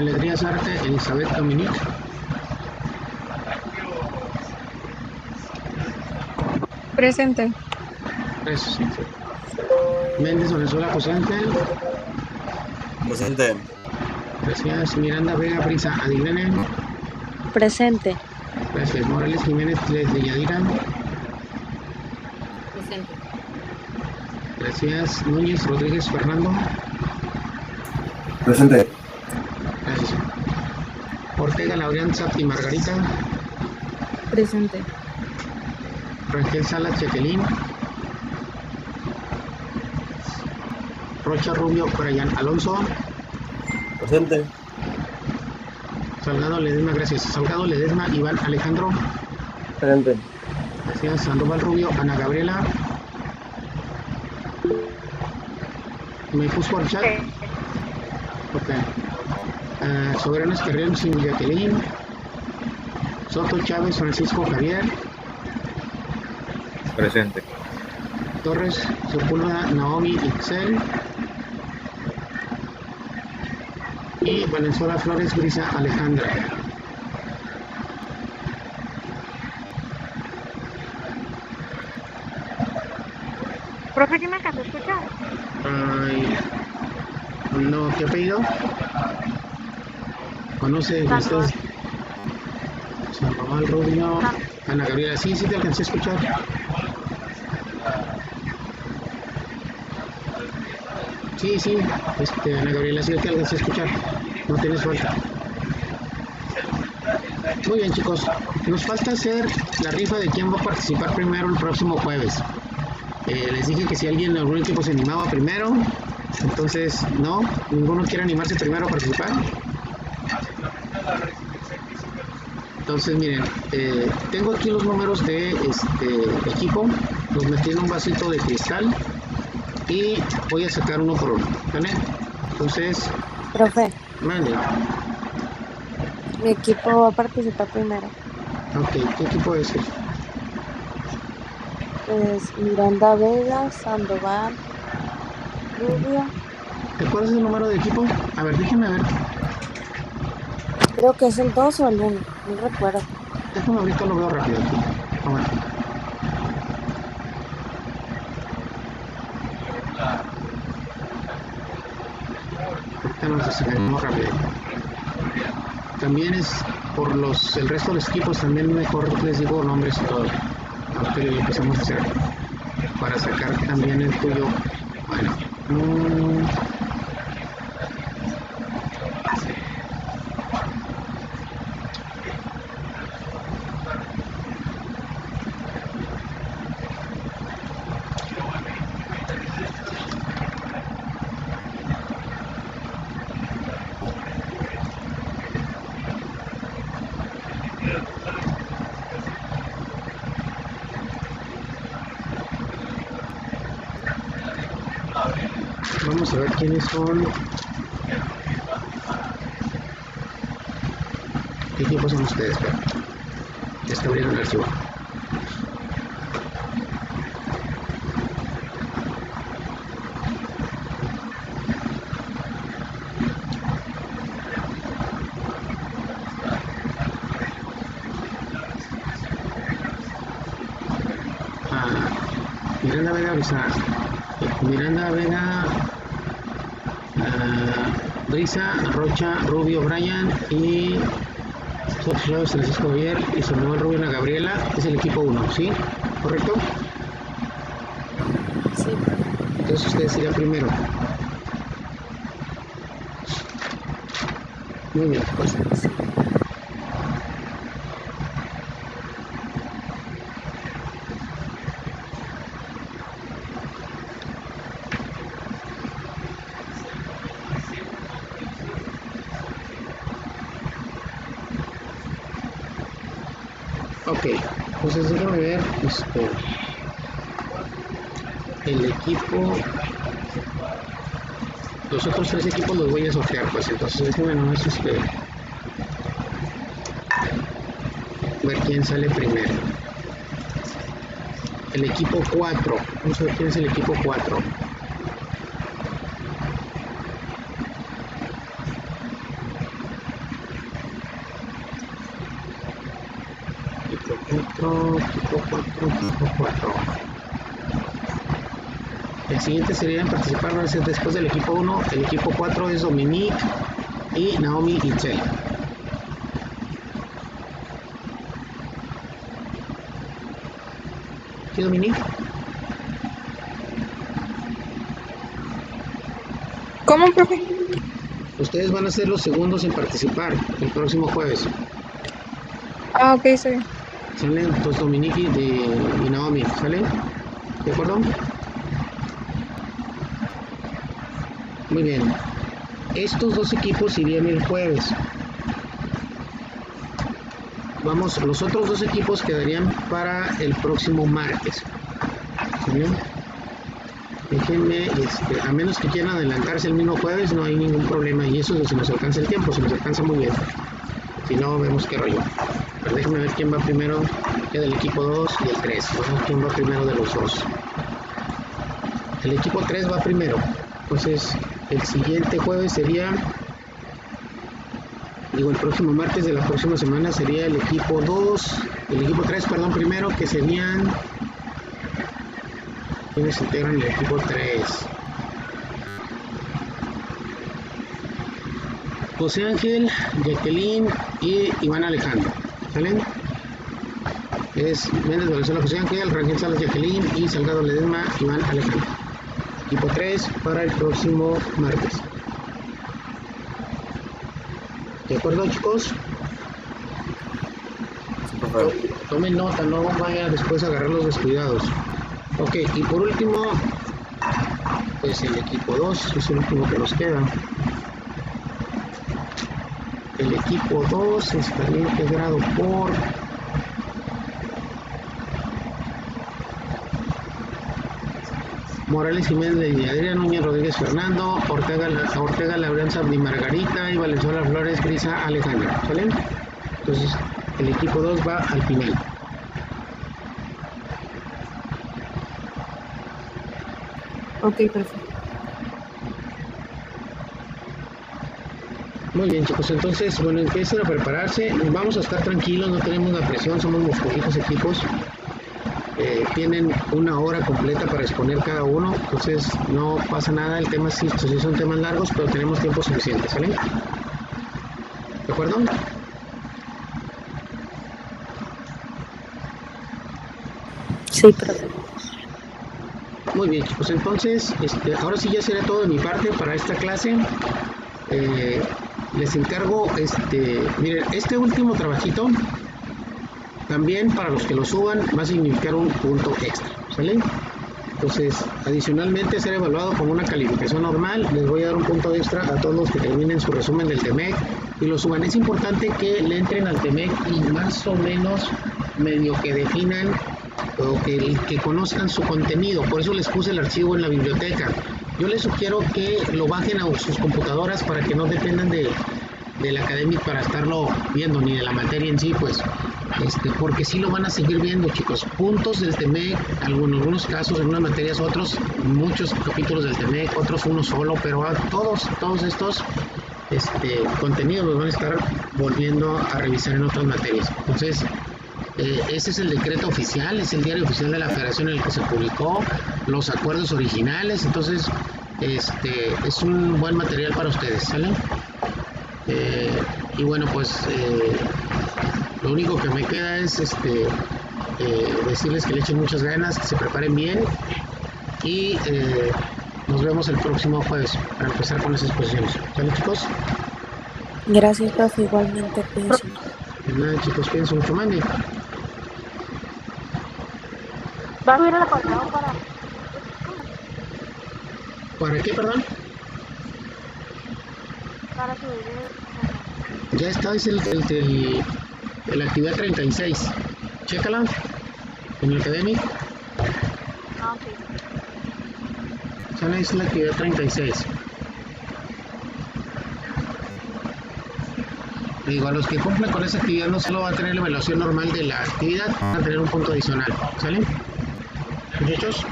Alegría Zárate, Elizabeth Dominique. Presente. Presente. Méndez Valenzuela José Ángel. Presente. Gracias. Miranda Vega Prisa Adilene. Presente. Gracias. Morales Jiménez Leslie Yadira. Presente. Gracias. Núñez Rodríguez Fernando. Presente. Gracias. Ortega Laureán Zap y Margarita. Presente. Rangel Salas Jacqueline. Rocha Rubio Brian Alonso. Presente. Salgado Ledesma, gracias. Salgado Ledesma Iván Alejandro. Presente. Gracias. Sandoval Rubio Ana Gabriela. ¿Me puso al chat? Ok. Soberano Escarrión sin Jacqueline. Soto Chávez Francisco Javier. Presente. Torres Sepúlveda Naomi Ixel. Y Valenzuela Flores Brisa Alejandra. Profe, ¿sí me alcanzó a escuchar? Ay, no, ¿qué apellido? ¿Conoce Sandoval. ustedes? Sandoval Rubio Ana Gabriela. Sí, sí te alcancé a escuchar. Sí, sí, Ana Gabriela, sí te alcancé a escuchar. No tienes falta. Muy bien, chicos. Nos falta hacer la rifa de quién va a participar primero el próximo jueves. Les dije que si alguien de algún equipo se animaba primero, entonces no, ninguno quiere animarse primero a participar. Entonces miren, tengo aquí los números de este equipo, los metí en un vasito de cristal y voy a sacar uno por uno, ¿vale? Entonces, Profe, vale, mi equipo va a participar primero. ok, ¿qué equipo es? Es Miranda Vega, Sandoval, Rubio. ¿Te acuerdas del número de equipo? A ver, déjenme ver, Creo que es el 2 o el 1, no recuerdo. déjame ahorita lo veo rápido aquí. A ver. Ahorita nos desenganamos rápido. También es por el resto de los equipos, también mejor les digo nombres y todo. Ahorita lo empezamos a hacer para sacar también el tuyo. Bueno, vamos a ver quiénes son. ¿Qué equipos son ustedes? Ya está abriendo el archivo. Miranda Vega, Brisa. Miranda Vega, Brisa, Rocha, Rubio, Brian y Francisco Javier y Samuel Rubio Ana Gabriela es el equipo 1, ¿sí? ¿Correcto? Sí, Entonces usted sería primero. Muy bien, pues. Ok, entonces déjame ver el equipo, los otros 3 equipos los voy a sortear, pues entonces déjame nomás ver quién sale primero. El equipo 4, vamos a ver quién es el equipo 4. Equipo 4. El siguiente sería en participar después del equipo 1. El equipo 4 es Dominique y Naomi Itzel. ¿Sí, Dominique? ¿Cómo, profe? Ustedes van a ser los segundos en participar el próximo jueves. Ah, ok, está bien. ¿Sale? Entonces Dominiki y Naomi, ¿sale? ¿De acuerdo? Muy bien. Estos dos equipos irían el jueves. Vamos, los otros dos equipos quedarían para el próximo martes. ¿Sale? Déjenme, a menos que quieran adelantarse el mismo jueves, no hay ningún problema. Y eso si nos alcanza el tiempo, si nos alcanza muy bien. Si no, vemos qué rollo. Pero déjenme ver quién va primero. Queda el equipo 2 y el 3. Vamos, quién va primero de los dos. El equipo 3 va primero. Entonces, el siguiente jueves sería, el próximo martes de la próxima semana sería el equipo 2, el equipo 3, perdón, primero, que serían, ¿quiénes se integran el equipo 3? José Ángel, Jacqueline y Iván Alejandro, ¿salen? Es Méndez Valenzuela, José Ángel, Rangel Salas, Jacqueline y Salgado Ledesma, Iván Alejandro. Equipo 3 para el próximo martes. ¿De acuerdo, chicos? Tomen nota, no vaya después a agarrar los descuidados. Ok, y por último, pues el equipo 2 es el último que nos queda. El equipo 2 estaría integrado por Morales Jiménez y Adrián Núñez Rodríguez Fernando, Ortega Laurenza y Margarita y Valenzuela Flores Brisa Alejandra, ¿sale? Entonces el equipo 2 va al final. Ok, perfecto. Muy bien, chicos, entonces, bueno, empiecen a prepararse, vamos a estar tranquilos, no tenemos la presión, somos unos poquitos equipos. Tienen una hora completa para exponer cada uno, entonces no pasa nada, el tema sí son temas largos, pero tenemos tiempo suficiente, ¿sale? ¿De acuerdo? Sí, profe. Muy bien, chicos, entonces, ahora sí ya será todo de mi parte para esta clase. Les encargo, miren, este último trabajito, también para los que lo suban va a significar un punto extra, ¿sale? Entonces, adicionalmente a ser evaluado como una calificación normal, les voy a dar un punto extra a todos los que terminen su resumen del TEMEC y lo suban. Es importante que le entren al TEMEC y más o menos medio que definan o que conozcan su contenido. Por eso les puse el archivo en la biblioteca. Yo les sugiero que lo bajen a sus computadoras para que no dependan del académico para estarlo viendo, ni de la materia en sí, pues. Porque sí lo van a seguir viendo, chicos. Puntos del TEMEC, en algunos casos, en algunas materias, otros, muchos capítulos del TEMEC, otros uno solo, pero a todos estos contenidos los van a estar volviendo a revisar en otras materias. Entonces, ese es el decreto oficial, es el diario oficial de la Federación en el que se publicó, los acuerdos originales, entonces, es un buen material para ustedes, ¿sale? Y bueno, pues, lo único que me queda es decirles que le echen muchas ganas, que se preparen bien y nos vemos el próximo jueves para empezar con las exposiciones. ¿Sale, chicos? Gracias, profe. Igualmente, cuídense. De nada, chicos, cuídense mucho, mande. ¿Va a subir el apartado ¿Para qué, perdón? para subir Ya está, es la actividad 36. Chécala en el académico. Ah, ok. Sale, es la actividad 36. Digo, a los que cumplan con esa actividad no solo va a tener la evaluación normal de la actividad, van a tener un punto adicional. ¿Sale? ¿Muchachos?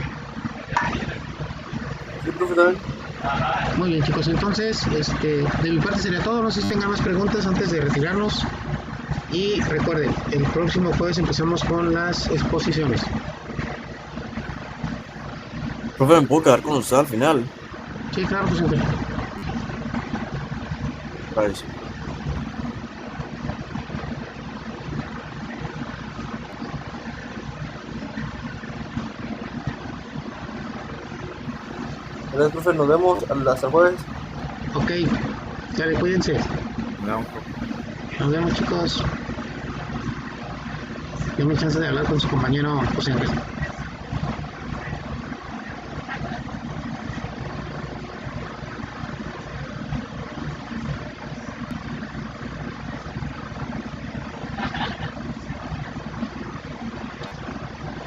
Sí, profe, también. Muy bien, chicos, entonces, de mi parte sería todo. No sé si tengan más preguntas antes de retirarnos. Y recuerden, el próximo jueves empezamos con las exposiciones. Profe, ¿me puedo quedar con usted al final? Sí, claro, pues siempre. Gracias. Gracias, profe, nos vemos hasta el jueves. Ok, dale, cuídense. No, Nos vemos, chicos. Denme chance de hablar con su compañero José Ángel.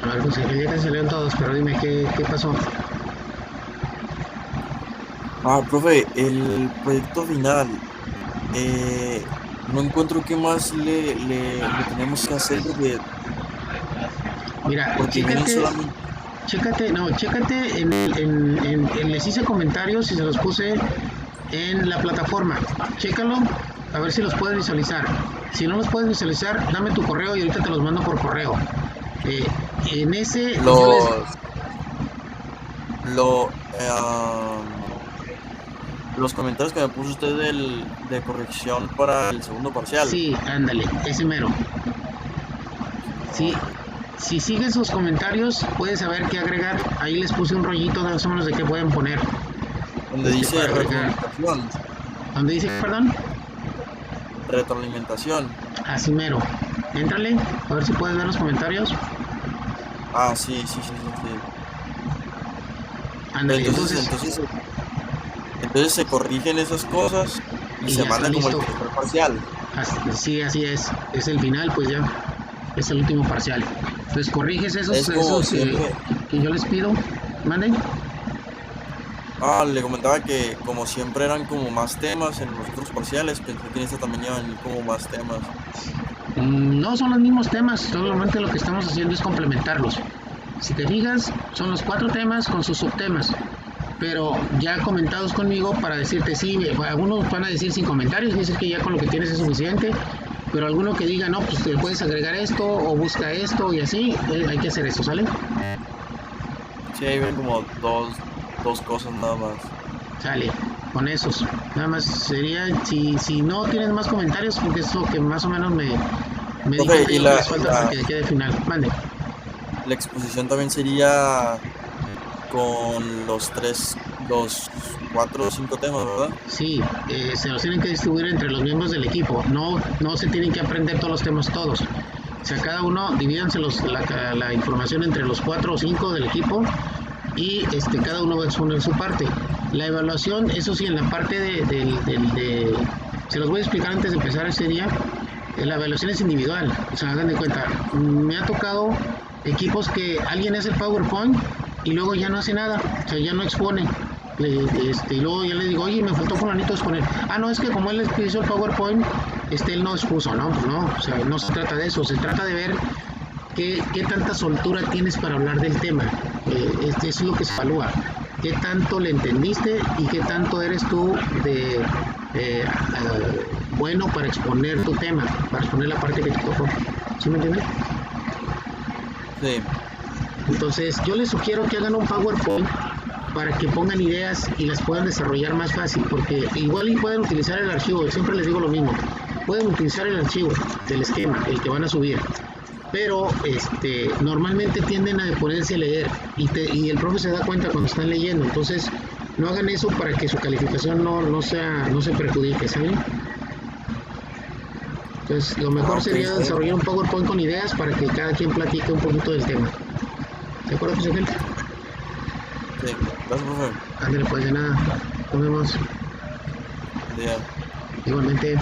A ver, José Ángel, ya casi salieron todos, pero dime, ¿qué pasó? Profe, el proyecto final, no encuentro qué más le tenemos que hacer Mira, porque vienen solamente... chécate les hice comentarios y se los puse en la plataforma. Chécalo, a ver si los puedes visualizar. Si no los puedes visualizar, dame tu correo y ahorita te los mando por correo. En ese, Lo, los comentarios que me puso usted de corrección para el segundo parcial. Sí, ándale, ese mero. Sí, si sigues sus comentarios, puedes saber qué agregar. Ahí les puse un rollito de más o menos de qué pueden poner. Donde dice para agregar. retroalimentación. ¿Dónde dice, perdón? Retroalimentación. Así mero. Éntrale, a ver si puedes ver los comentarios. Sí. Ándale, Entonces se corrigen esas cosas y se ya manda está como el listo. tercer parcial. Sí, así es. Es el final, pues ya. Es el último parcial. Entonces corriges Es como siempre. que yo les pido. Manden. Le comentaba que como siempre eran como más temas en los otros parciales, pensé que en esta también iban a venir como más temas. No son los mismos temas, solamente lo que estamos haciendo es complementarlos. Si te fijas, son los 4 temas con sus subtemas, pero ya comentados conmigo para decirte, sí, algunos van a decir sin comentarios, dicen que ya con lo que tienes es suficiente, pero alguno que diga, no, pues te puedes agregar esto o busca esto y así, hay que hacer eso, ¿sale? Sí, ahí ven como dos cosas nada más. Sale, con esos. Nada más sería, si no tienes más comentarios, porque es lo que más o menos me di Profe, cuenta y yo que les falta para que quede final. Mande. la exposición también sería con los 4 o 5 temas, ¿verdad? Sí, se los tienen que distribuir entre los miembros del equipo. No se tienen que aprender todos los temas todos. O sea, cada uno divídanse la información entre los 4 o 5 del equipo y cada uno va a exponer su parte. La evaluación, eso sí, en la parte se los voy a explicar antes de empezar ese día. La evaluación es individual. O sea, hagan de cuenta, me ha tocado equipos que alguien hace el PowerPoint y luego ya no hace nada, o sea, ya no expone. Y luego ya le digo, oye, me faltó fulanito exponer. No, es que como él hizo el PowerPoint, él no expuso, ¿no? Pues no, o sea, no se trata de eso, se trata de ver qué tanta soltura tienes para hablar del tema. Eso es lo que se evalúa. Qué tanto le entendiste y qué tanto eres tú bueno para exponer tu tema, para exponer la parte que te tocó. ¿Sí me entiendes? Sí. Entonces, yo les sugiero que hagan un PowerPoint para que pongan ideas y las puedan desarrollar más fácil, porque igual y pueden utilizar el archivo, siempre les digo lo mismo, pueden utilizar el archivo del esquema, el que van a subir, pero normalmente tienden a ponerse a leer y el profe se da cuenta cuando están leyendo, entonces no hagan eso para que su calificación no se perjudique, ¿saben? Entonces, lo mejor sería desarrollar un PowerPoint con ideas para que cada quien platique un poquito del tema. ¿De acuerdo, José Ángel? Sí, gracias, profe. Ándale, pues de nada. Nos vemos. Ya. Igualmente.